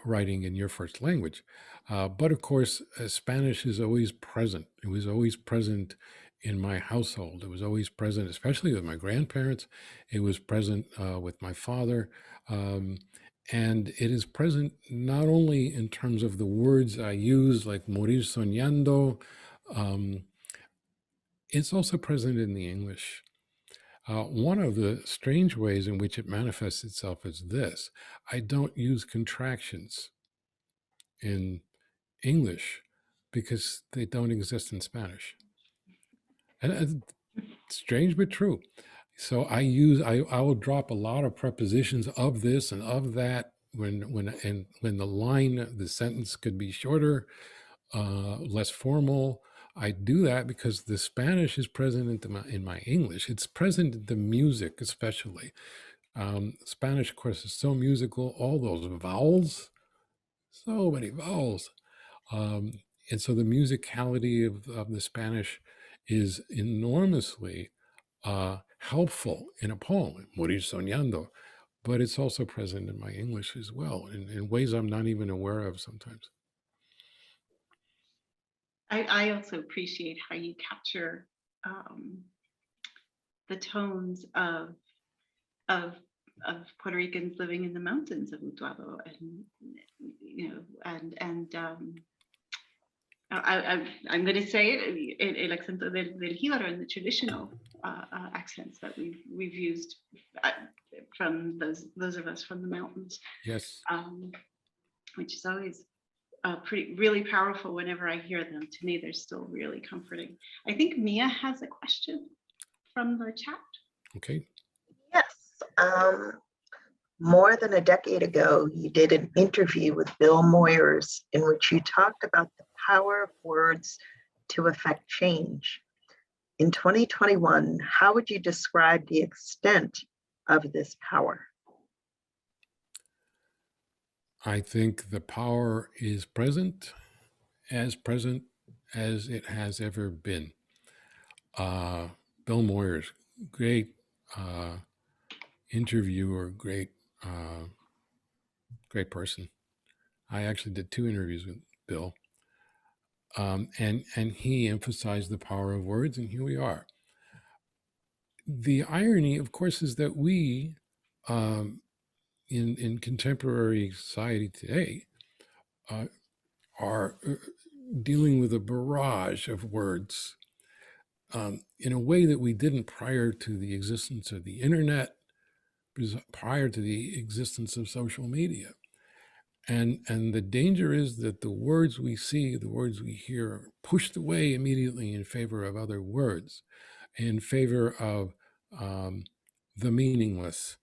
writing in your first language. But of course, Spanish is always present. It was always present in my household. It was always present, especially with my grandparents. It was present with my father. And it is present not only in terms of the words I use, like morir soñando, it's also present in the English. One of the strange ways in which it manifests itself is this: I don't use contractions in English because they don't exist in Spanish. And strange but true. So I will drop a lot of prepositions of this and of that when the sentence could be shorter, less formal. I do that because the Spanish is present in my English. It's present in the music, especially. Spanish, of course, is so musical. All those vowels, so many vowels. And so the musicality of the Spanish is enormously helpful in a poem, Morir Soñando, but it's also present in my English as well, in ways I'm not even aware of sometimes. I also appreciate how you capture the tones of Puerto Ricans living in the mountains of Utuado, and I'm going to say it, el acento del jíbaro, and the traditional accents that we've used from those of us from the mountains. Yes. Which is always really powerful whenever I hear them. To me, they're still really comforting. I think Mia has a question from the chat. Okay. Yes. More than a decade ago, you did an interview with Bill Moyers in which you talked about the power of words to affect change. In 2021, how would you describe the extent of this power? I think the power is present as it has ever been. Bill Moyers, great interviewer, great person. I actually did 2 interviews with Bill. And he emphasized the power of words, and here we are. The irony, of course, is that we, in contemporary society today, are dealing with a barrage of words in a way that we didn't prior to the existence of the internet, prior to the existence of social media. And the danger is that the words we see, the words we hear, are pushed away immediately in favor of other words, in favor of the meaningless.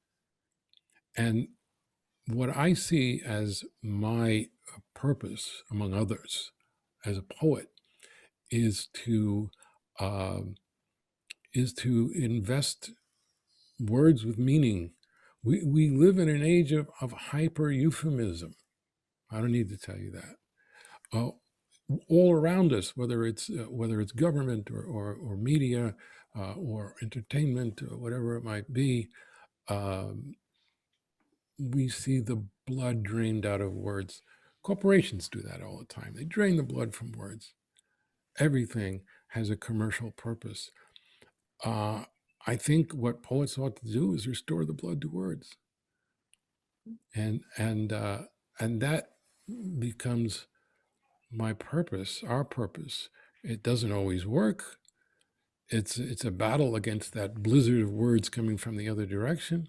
And what I see as my purpose, among others, as a poet, is to invest words with meaning. We live in an age of hyper euphemism. I don't need to tell you that. All around us, whether it's government or media or entertainment or whatever it might be, we see the blood drained out of words. Corporations do that all the time. They drain the blood from words. Everything has a commercial purpose. I think what poets ought to do is restore the blood to words, and that becomes my purpose, our purpose. It doesn't always work. It's a battle against that blizzard of words coming from the other direction.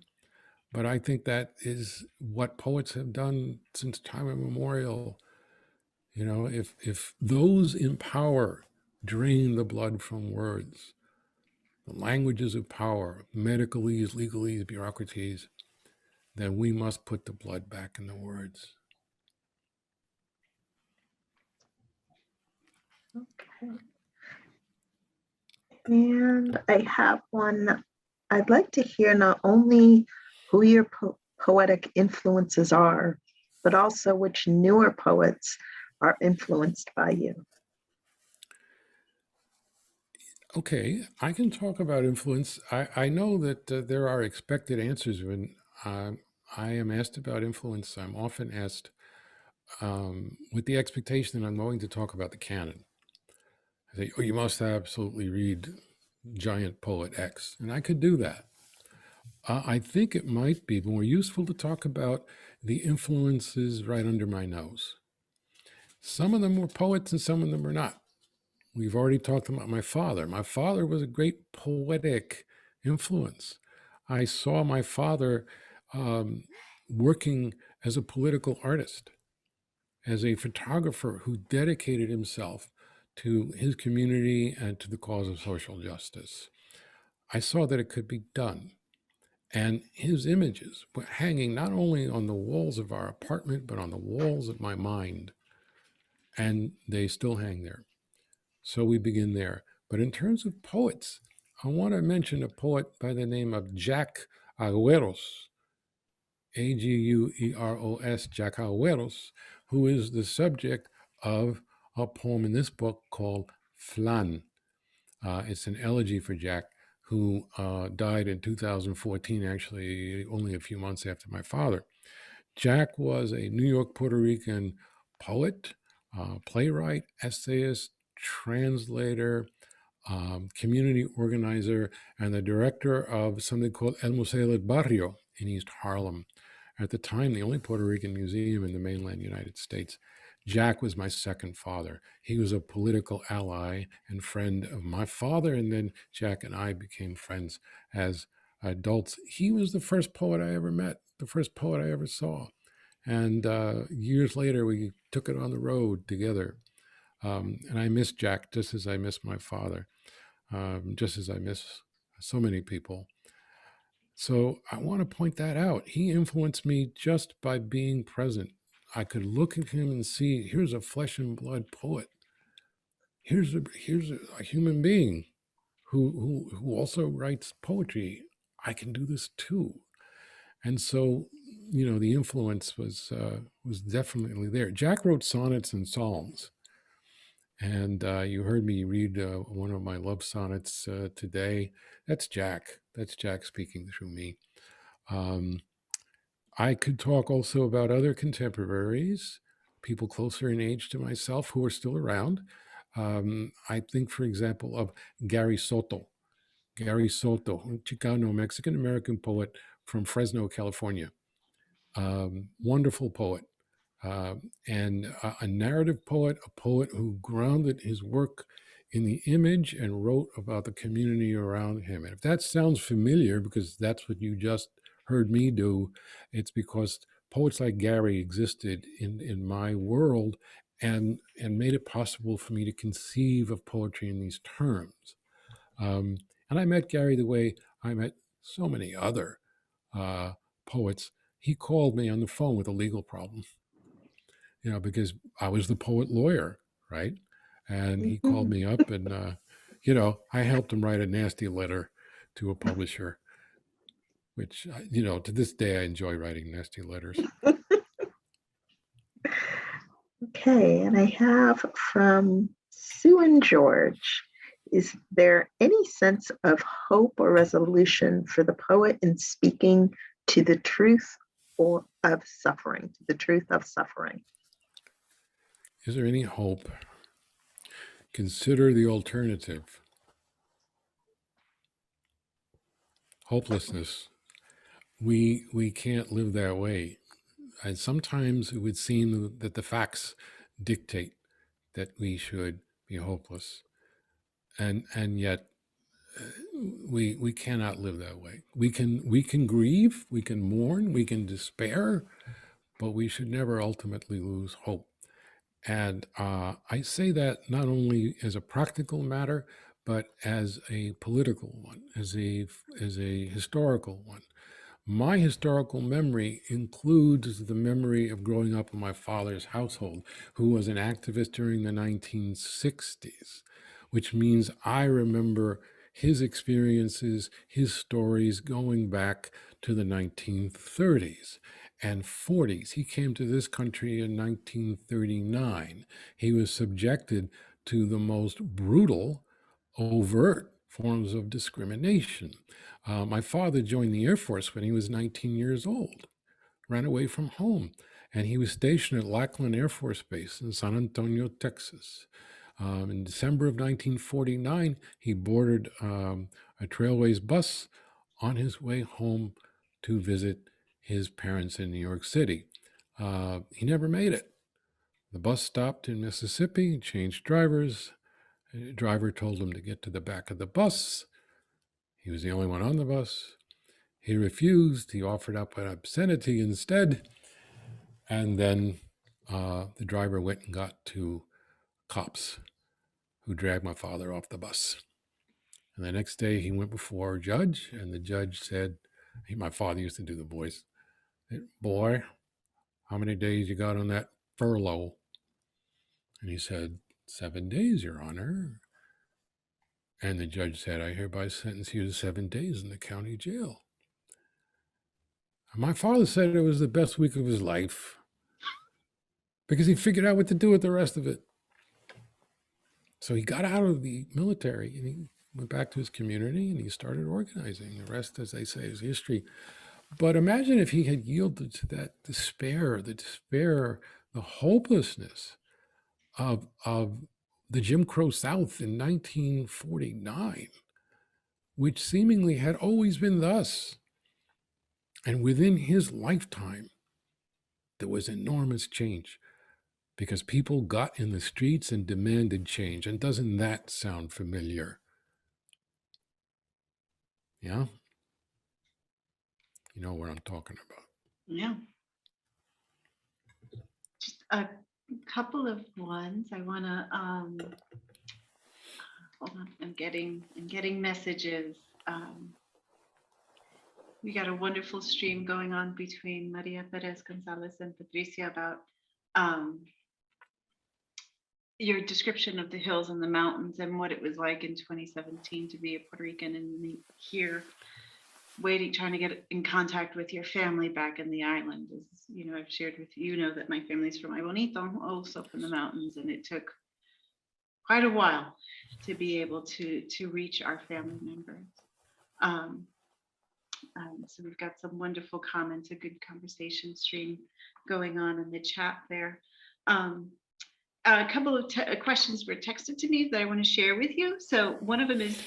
But I think that is what poets have done since time immemorial. You know, if those in power drain the blood from words, the languages of power, medicalese, legalese, bureaucracies, then we must put the blood back in the words. Okay. And I have one. I'd like to hear not only who your poetic influences are, but also which newer poets are influenced by you. Okay, I can talk about influence. I know that there are expected answers when I am asked about influence. I'm often asked with the expectation that I'm going to talk about the canon. I say, oh, you must absolutely read giant poet X, and I could do that. I think it might be more useful to talk about the influences right under my nose. Some of them were poets and some of them are not. We've already talked about my father. My father was a great poetic influence. I saw my father working as a political artist, as a photographer who dedicated himself to his community and to the cause of social justice. I saw that it could be done. And his images were hanging not only on the walls of our apartment, but on the walls of my mind. And they still hang there. So we begin there. But in terms of poets, I want to mention a poet by the name of Jack Agüeros, Agueros, Jack Agüeros, who is the subject of a poem in this book called Flan. It's an elegy for Jack, who died in 2014, actually only a few months after my father. Jack was a New York, Puerto Rican poet, playwright, essayist, translator, community organizer, and the director of something called El Museo del Barrio in East Harlem. At the time, the only Puerto Rican museum in the mainland United States. Jack was my second father. He was a political ally and friend of my father, and then Jack and I became friends as adults. He was the first poet I ever met, the first poet I ever saw. And years later, we took it on the road together. And I miss Jack just as I miss my father, just as I miss so many people. So I want to point that out. He influenced me just by being present. I could look at him and see, here's a flesh and blood poet. Here's a human being who also writes poetry. I can do this too. And so, you know, the influence was definitely there. Jack wrote sonnets and psalms. And you heard me read one of my love sonnets today. That's Jack. That's Jack speaking through me. I could talk also about other contemporaries, people closer in age to myself who are still around. I think, for example, of Gary Soto. Gary Soto, a Chicano Mexican-American poet from Fresno, California. Wonderful poet. And a narrative poet, a poet who grounded his work in the image and wrote about the community around him. And if that sounds familiar, because that's what you just heard me do, it's because poets like Gary existed in my world and made it possible for me to conceive of poetry in these terms. And I met Gary the way I met so many other poets. He called me on the phone with a legal problem, because I was the poet lawyer, right? And he called me up and, I helped him write a nasty letter to a publisher, which, to this day, I enjoy writing nasty letters. Okay, and I have from Sue and George. Is there any sense of hope or resolution for the poet in speaking to the truth of suffering, to the truth of suffering? Is there any hope? Consider the alternative. Hopelessness. We can't live that way. And sometimes it would seem that the facts dictate that we should be hopeless. And yet we cannot live that way. We can grieve, we can mourn, we can despair, but we should never ultimately lose hope. And I say that not only as a practical matter, but as a political one, as a historical one. My historical memory includes the memory of growing up in my father's household, who was an activist during the 1960s, which means I remember his experiences, his stories going back to the 1930s and 40s. He came to this country in 1939. He was subjected to the most brutal, overt forms of discrimination. My father joined the Air Force when he was 19 years old, ran away from home, and he was stationed at Lackland Air Force Base in San Antonio, Texas. In December of 1949, he boarded a Trailways bus on his way home to visit his parents in New York City. He never made it. The bus stopped in Mississippi, changed drivers. The driver told him to get to the back of the bus. He was the only one on the bus. He refused. He offered up an obscenity instead. And then the driver went and got two cops who dragged my father off the bus. And the next day he went before a judge, and the judge said, my father used to do the voice, "Boy, how many days you got on that furlough?" And he said, 7 days, Your Honor. And the judge said, "I hereby sentence you to 7 days in the county jail." And my father said it was the best week of his life because he figured out what to do with the rest of it. So he got out of the military and he went back to his community and he started organizing. The rest, as they say, is history. But imagine if he had yielded to that despair, the hopelessness of the Jim Crow South in 1949, which seemingly had always been thus. And within his lifetime, there was enormous change because people got in the streets and demanded change. And doesn't that sound familiar? Yeah? You know what I'm talking about. Yeah. Just a couple of ones. I want to hold on. I'm getting messages. We got a wonderful stream going on between Maria Perez Gonzalez and Patricia about your description of the hills and the mountains and what it was like in 2017 to be a Puerto Rican and here waiting, trying to get in contact with your family back in the island. As I've shared with you, that my family's from Bonito, also from the mountains, and it took quite a while to be able to reach our family members. So we've got some wonderful comments, a good conversation stream going on in the chat there. a couple of questions were texted to me that I want to share with you. So one of them is,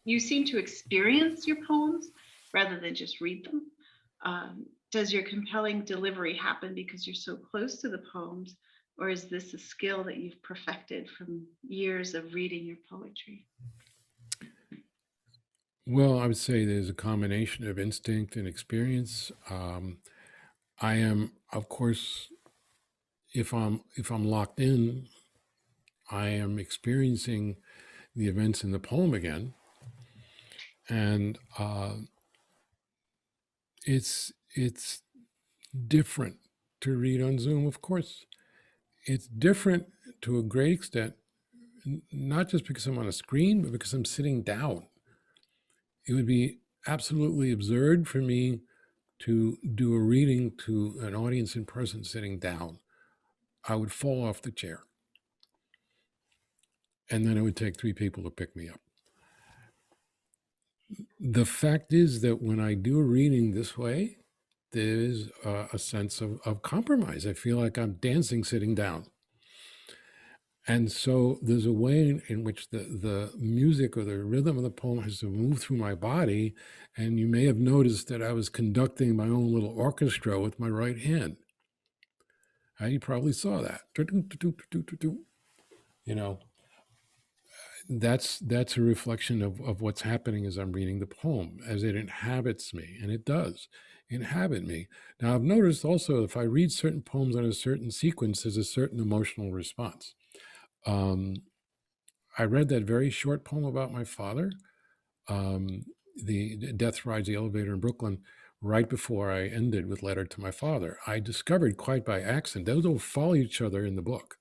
you seem to experience your poems rather than just read them. Does your compelling delivery happen because you're so close to the poems, or is this a skill that you've perfected from years of reading your poetry? Well, I would say there's a combination of instinct and experience. I am, of course, if I'm locked in, I am experiencing the events in the poem again, and it's different to read on Zoom. Of course, it's different to a great extent, not just because I'm on a screen, but because I'm sitting down. It would be absolutely absurd for me to do a reading to an audience in person sitting down. I would fall off the chair. And then it would take 3 people to pick me up. The fact is that when I do a reading this way, there's a sense of compromise. I feel like I'm dancing sitting down. And so there's a way in which the music or the rhythm of the poem has to move through my body. And you may have noticed that I was conducting my own little orchestra with my right hand. You probably saw that. You know, that's a reflection of what's happening as I'm reading the poem, as it inhabits me, and it does inhabit me. Now, I've noticed also if I read certain poems on a certain sequence, there's a certain emotional response. I read that very short poem about my father, the Death Rides the Elevator in Brooklyn, right before I ended with Letter to My Father. I discovered quite by accident, those don't follow each other in the book.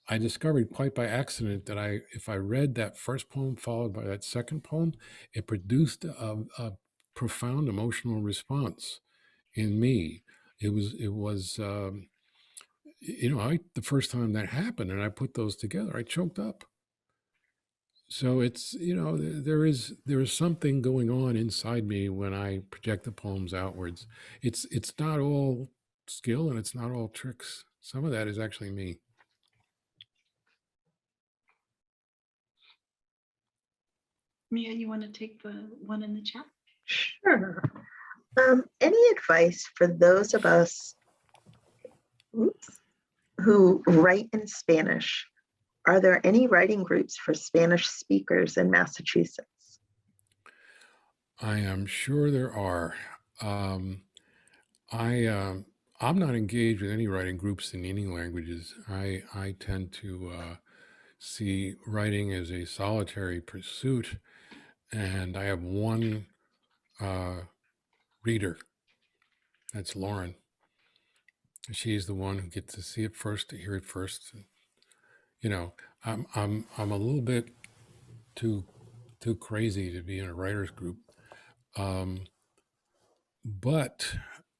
I discovered quite by accident that if I read that first poem followed by that second poem, it produced a profound emotional response in me. It was the first time that happened and I put those together, I choked up. So it's, there is something going on inside me when I project the poems outwards. It's not all skill and it's not all tricks. Some of that is actually me. Mia, you want to take the one in the chat? Sure. Any advice for those of us who write in Spanish? Are there any writing groups for Spanish speakers in Massachusetts? I am sure there are. I'm not engaged with any writing groups in any languages. I tend to see writing as a solitary pursuit, and I have one reader. That's Lauren. She's the one who gets to see it first, to hear it first. I'm a little bit too crazy to be in a writers group, but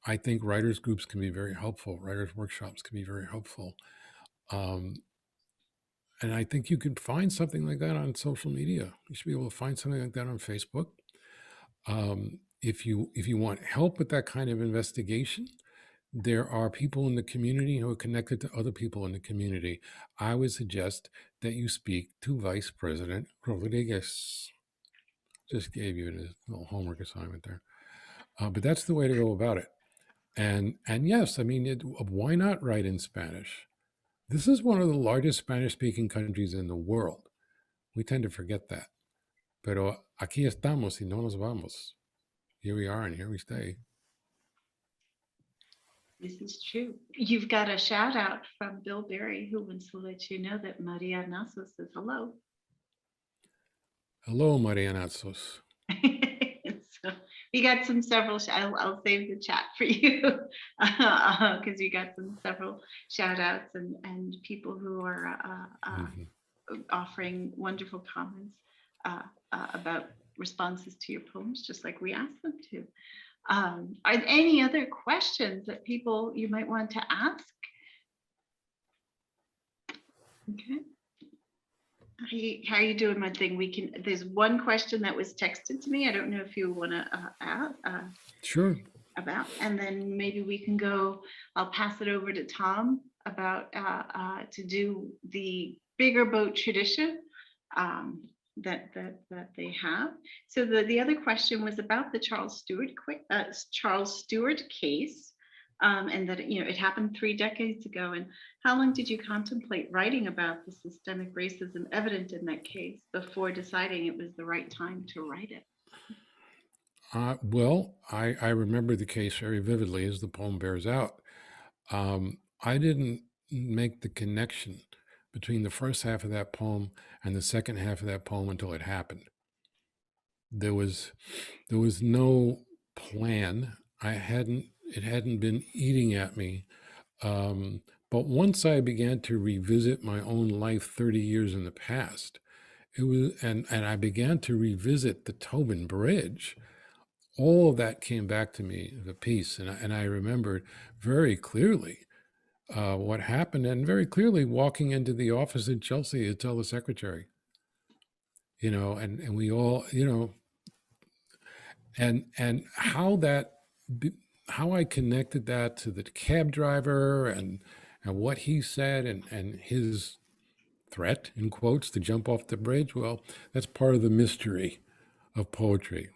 I think writers groups can be very helpful. Writers workshops can be very helpful, and I think you could find something like that on social media. You should be able to find something like that on Facebook. If you want help with that kind of investigation, there are people in the community who are connected to other people in the community. I would suggest that you speak to Vice President Rodriguez. Just gave you a little homework assignment there. But that's the way to go about it. And yes, I mean, why not write in Spanish? This is one of the largest Spanish-speaking countries in the world. We tend to forget that. Pero aquí estamos y no nos vamos. Here we are and here we stay. This is true. You've got a shout out from Bill Berry, who wants to let you know that Maria Nasso says hello. Hello, Maria Nasso. So we got several. I'll save the chat for you because you got several shout outs and people who are offering wonderful comments about responses to your poems, just like we asked them to. Are there any other questions that you might want to ask? Okay. How are you doing, my thing? There's one question that was texted to me. I don't know if you want to add. Sure. And then maybe we can go, I'll pass it over to Tom to do the bigger boat tradition that they have. So the other question was about the Charles Stewart case, and that it happened 3 decades ago. And how long did you contemplate writing about the systemic racism evident in that case before deciding it was the right time to write it? Well, I remember the case very vividly, as the poem bears out. I didn't make the connection between the first half of that poem and the second half of that poem until it happened. There was no plan. It hadn't been eating at me. But once I began to revisit my own life 30 years in the past, and I began to revisit the Tobin Bridge, all of that came back to me, the piece, and I remembered very clearly what happened, and very clearly walking into the office in Chelsea to tell the secretary, and we all, and how I connected that to the cab driver and what he said and his threat, in quotes, to jump off the bridge. Well, that's part of the mystery of poetry.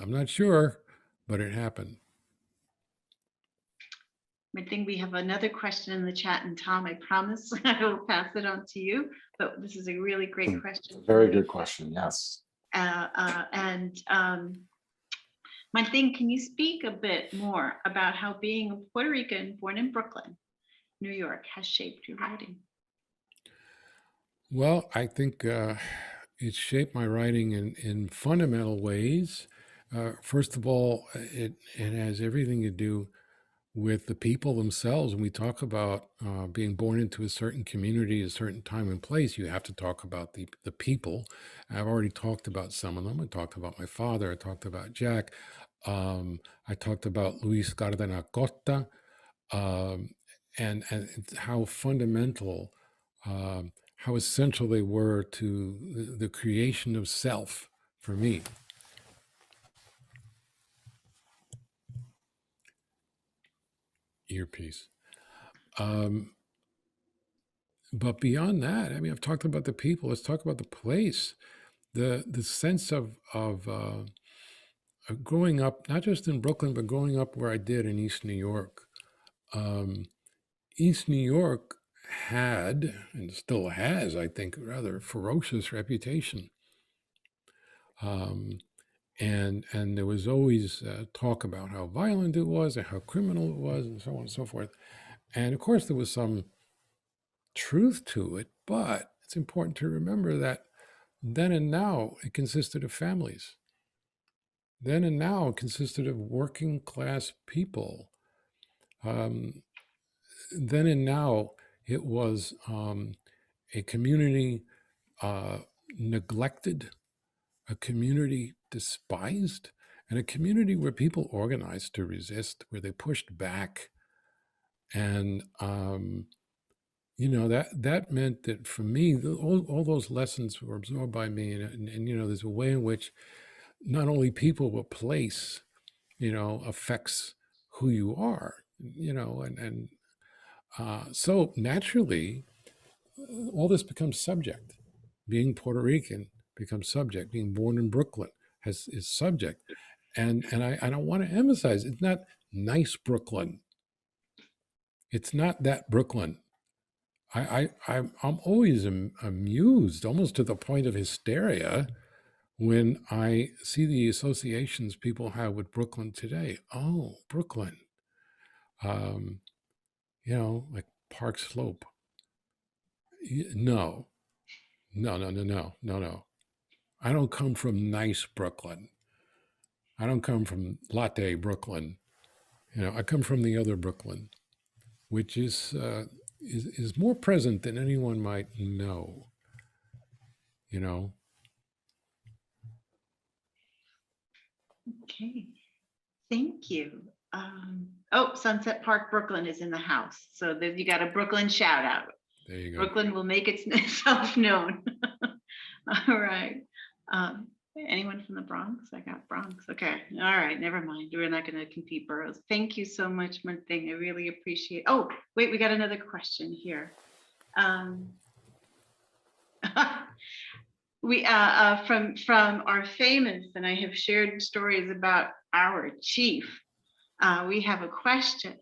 I'm not sure, but it happened. I think we have another question in the chat, and Tom, I promise I will pass it on to you, but this is a really great question. Very good question, yes. Martin, can you speak a bit more about how being a Puerto Rican born in Brooklyn, New York, has shaped your writing? Well, I think it shaped my writing in fundamental ways. First of all, it has everything to do with the people themselves. When we talk about being born into a certain community, a certain time and place, you have to talk about the people. I've already talked about some of them. I talked about my father. I talked about Jack. I talked about Luis Gardenacota, and how fundamental, how essential they were to the creation of self for me. Earpiece. But beyond that, I mean, I've talked about the people. Let's talk about the place. The sense of growing up, not just in Brooklyn, but growing up where I did in East New York. East New York had, and still has, I think, a rather ferocious reputation. And there was always talk about how violent it was and how criminal it was and so on and so forth. And of course, there was some truth to it, but it's important to remember that then and now it consisted of families. Then and now it consisted of working class people. Then and now it was a community neglected, a community despised, and a community where people organized to resist, where they pushed back. And that meant that for me, all those lessons were absorbed by me, and there's a way in which not only people but place, affects who you are, so naturally, all this becomes subject. Being Puerto Rican becomes subject. Being born in Brooklyn is subject, and I don't want to emphasize it's not nice Brooklyn. It's not that Brooklyn. I'm always amused, almost to the point of hysteria, when I see the associations people have with Brooklyn today. Oh, Brooklyn, like Park Slope. No. I don't come from nice Brooklyn. I don't come from latte Brooklyn. I come from the other Brooklyn, which is more present than anyone might know. Okay, thank you. Sunset Park, Brooklyn is in the house. So you got a Brooklyn shout out. There you go. Brooklyn will make itself known. All right. Anyone from the Bronx? I got Bronx. Okay. All right. Never mind. We're not going to compete boroughs. Thank you so much, Martin. I really appreciate. Oh, wait, we got another question here. We from our famous, and I have shared stories about our chief. We have a question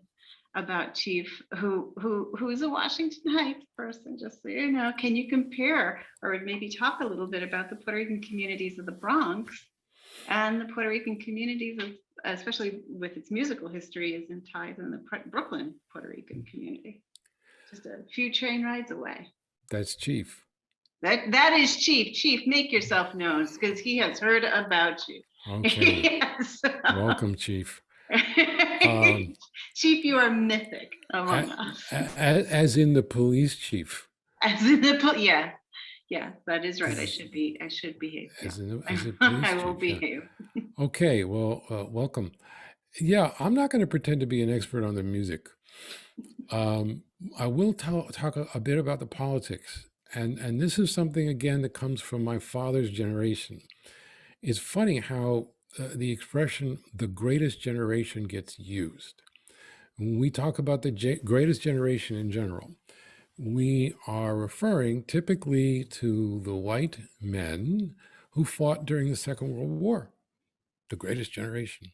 about Chief, who's a Washington Heights person, just so you know. Can you compare or maybe talk a little bit about the Puerto Rican communities of the Bronx and the Puerto Rican communities of, especially with its musical history, is in ties in the Brooklyn Puerto Rican community, just a few train rides away. That's Chief. That is Chief. Chief, make yourself known because he has heard about you. Okay. Yes. Welcome, Chief. Chief, you are mythic among us. As in the police chief. As in the yeah, that is right. I should behave. As a police I will chief, behave. yeah. Okay, well, welcome. Yeah, I'm not going to pretend to be an expert on the music. I will talk a bit about the politics, and this is something again that comes from my father's generation. It's funny how the expression "the greatest generation" gets used. When we talk about the greatest generation in general, we are referring typically to the white men who fought during the Second World War, the greatest generation.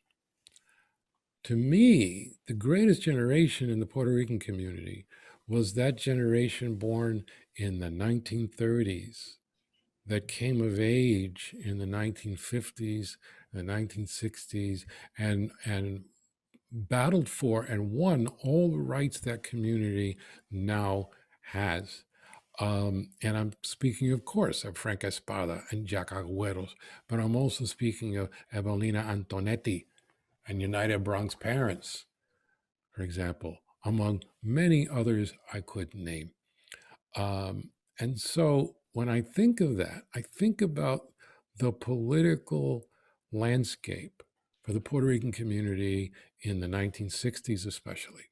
To me, the greatest generation in the Puerto Rican community was that generation born in the 1930s that came of age in the 1950s, the 1960s, and battled for and won all the rights that community now has. And I'm speaking, of course, of Frank Espada and Jack Agüeros, but I'm also speaking of Evelina Antonetti and United Bronx Parents, for example, among many others I could name. And so when I think of that, I think about the political landscape for the Puerto Rican community in the 1960s especially.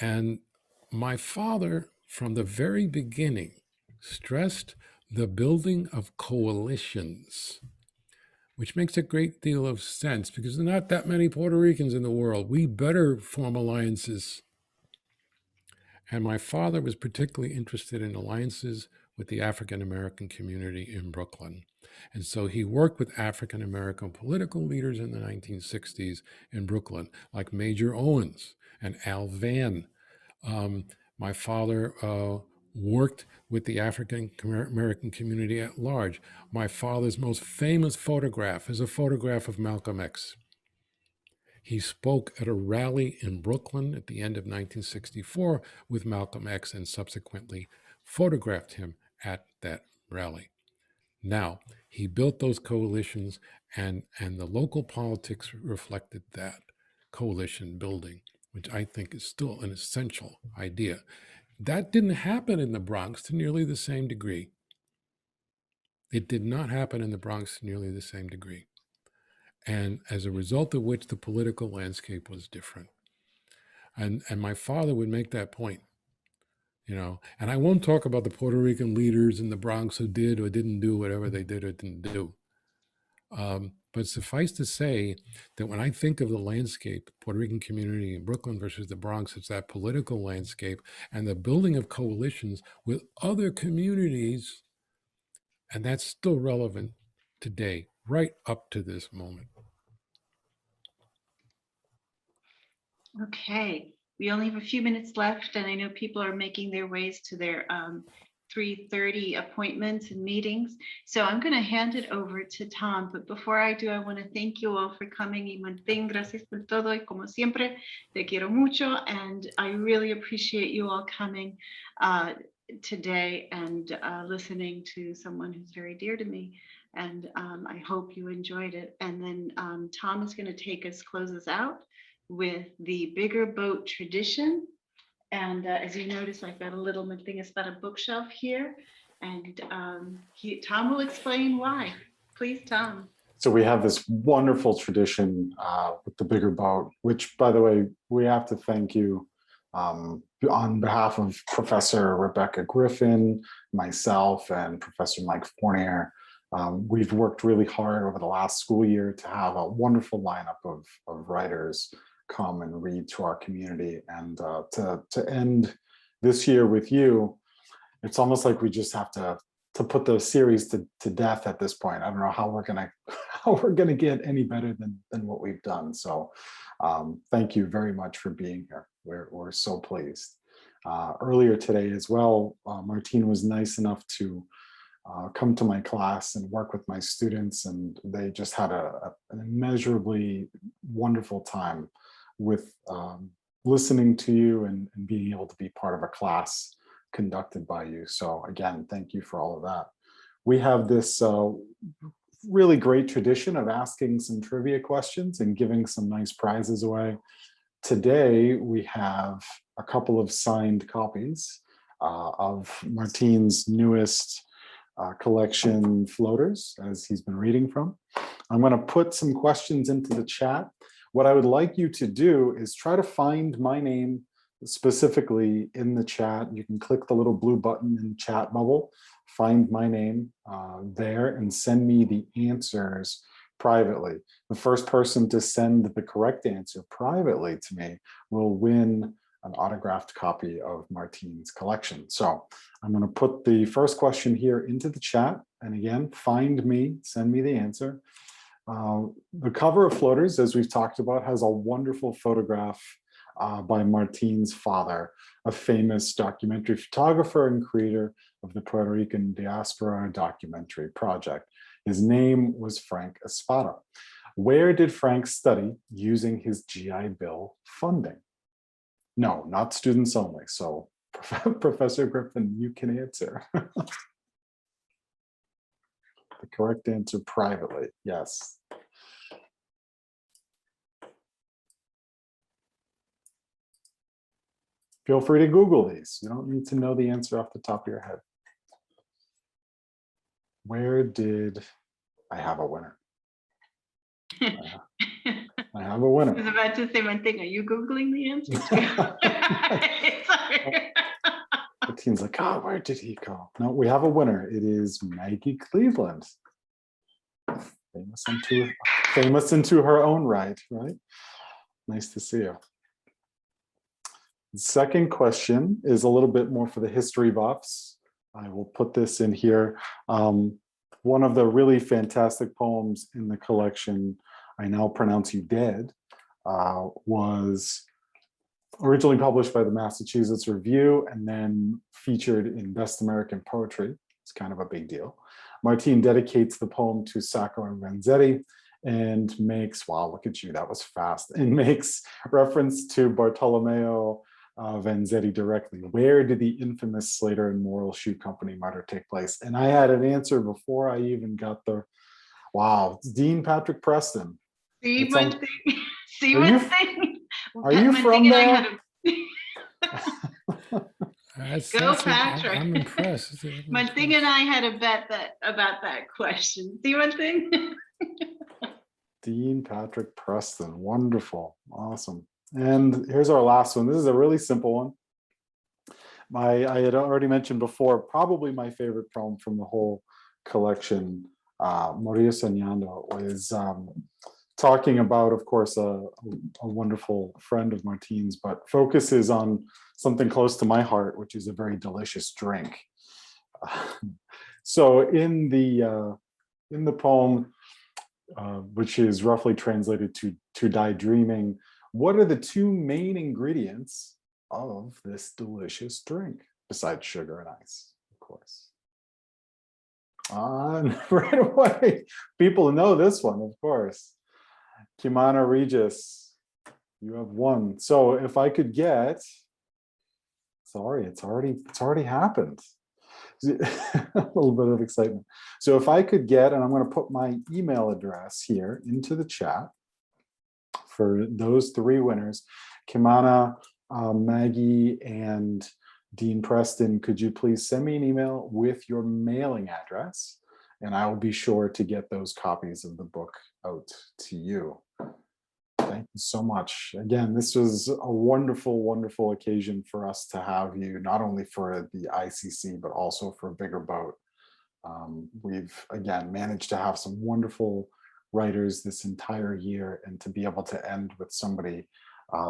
And my father, from the very beginning, stressed the building of coalitions, which makes a great deal of sense because there are not that many Puerto Ricans in the world. We better form alliances. And my father was particularly interested in alliances with the African American community in Brooklyn. And so he worked with African American political leaders in the 1960s in Brooklyn, like Major Owens and Al Vann. My father worked with the African American community at large. My father's most famous photograph is a photograph of Malcolm X. He spoke at a rally in Brooklyn at the end of 1964 with Malcolm X and subsequently photographed him at that rally. Now, he built those coalitions and the local politics reflected that coalition building, which I think is still an essential idea. That didn't happen in the Bronx to nearly the same degree. It did not happen in the Bronx to nearly the same degree. And as a result of which the political landscape was different. And my father would make that point, you know, and I won't talk about the Puerto Rican leaders in the Bronx who did or didn't do whatever they did or didn't do. But suffice to say that when I think of the landscape, Puerto Rican community in Brooklyn versus the Bronx, it's that political landscape and the building of coalitions with other communities. And that's still relevant today, right up to this moment. Okay, we only have a few minutes left, and I know people are making their ways to their 3:30 appointments and meetings. So I'm going to hand it over to Tom. But before I do, I want to thank you all for coming. Y Martín, gracias por todo. Y como siempre, te quiero mucho. And I really appreciate you all coming today and listening to someone who's very dear to me. And I hope you enjoyed it. And then Tom is going to close us out with the bigger boat tradition. And as you notice, I've got a little thing about a bookshelf here, and Tom will explain why. Please, Tom. So we have this wonderful tradition with the bigger boat, which, by the way, we have to thank you on behalf of Professor Rebecca Griffin, myself, and Professor Mike Fournier. We've worked really hard over the last school year to have a wonderful lineup of writers come and read to our community. And to end this year with you, it's almost like we just have to put the series to death at this point. I don't know how we're gonna get any better than what we've done. So thank you very much for being here. We're so pleased. Earlier today as well, Martine was nice enough to come to my class and work with my students, and they just had an immeasurably wonderful time with listening to you and being able to be part of a class conducted by you. So again, thank you for all of that. We have this really great tradition of asking some trivia questions and giving some nice prizes away. Today, we have a couple of signed copies of Martine's newest collection, Floaters, as he's been reading from. I'm going to put some questions into the chat. What I would like you to do is try to find my name specifically in the chat. You can click the little blue button in the chat bubble, find my name there, and send me the answers privately. The first person to send the correct answer privately to me will win an autographed copy of Martine's collection. So I'm going to put the first question here into the chat. And again, find me, send me the answer. The cover of Floaters, as we've talked about, has a wonderful photograph by Martine's father, a famous documentary photographer and creator of the Puerto Rican Diaspora Documentary Project. His name was Frank Espada. Where did Frank study using his GI Bill funding? No, not students only. So Professor Griffin, you can answer. The correct answer, privately, yes. Feel free to Google these. You don't need to know the answer off the top of your head. Where did I have a winner? I have a winner. I was about to say one thing. Are you Googling the answer? Sorry. The team's like, oh, where did he go? No, we have a winner. It is Maggie Cleveland. Famous into her own right? Nice to see you. The second question is a little bit more for the history buffs. I will put this in here. One of the really fantastic poems in the collection, I Now Pronounce You Dead, was originally published by the Massachusetts Review and then featured in Best American Poetry. It's kind of a big deal. Martine dedicates the poem to Sacco and Vanzetti and makes, wow, look at you, that was fast, and makes reference to Bartolomeo Vanzetti directly. Where did the infamous Slater and Morrill Shoe Company murder take place? And I had an answer before I even got the, wow, it's Dean Patrick Preston. See one thing. See one thing. Are you from there? Go, Patrick. I'm impressed. Martin and I had a bet about that question. See one thing? Dean Patrick Preston. Wonderful. Awesome. And here's our last one. This is a really simple one. I had already mentioned before, probably my favorite poem from the whole collection, Morir Soñando, was talking about, of course, a wonderful friend of Martine's, but focuses on something close to my heart, which is a very delicious drink. So in the poem, which is roughly translated to die dreaming, what are the two main ingredients of this delicious drink, besides sugar and ice, of course? Right away, people know this one, of course. Kimana Regis, you have one. So if I could get, sorry, it's already happened. A little bit of excitement. So if I could get, and I'm going to put my email address here into the chat for those three winners, Kimana, Maggie, and Dean Preston, could you please send me an email with your mailing address, and I will be sure to get those copies of the book out to you. Thank you so much. Again, this was a wonderful, wonderful occasion for us to have you, not only for the ICC, but also for Bigger Boat. We've, again, managed to have some wonderful writers this entire year, and to be able to end with somebody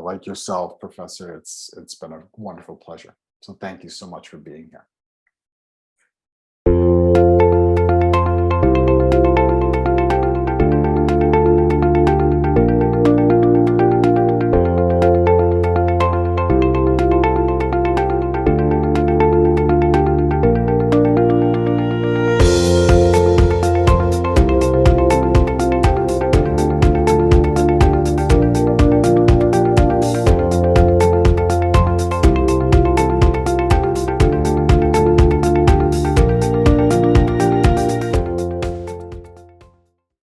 like yourself, Professor, it's been a wonderful pleasure. So thank you so much for being here.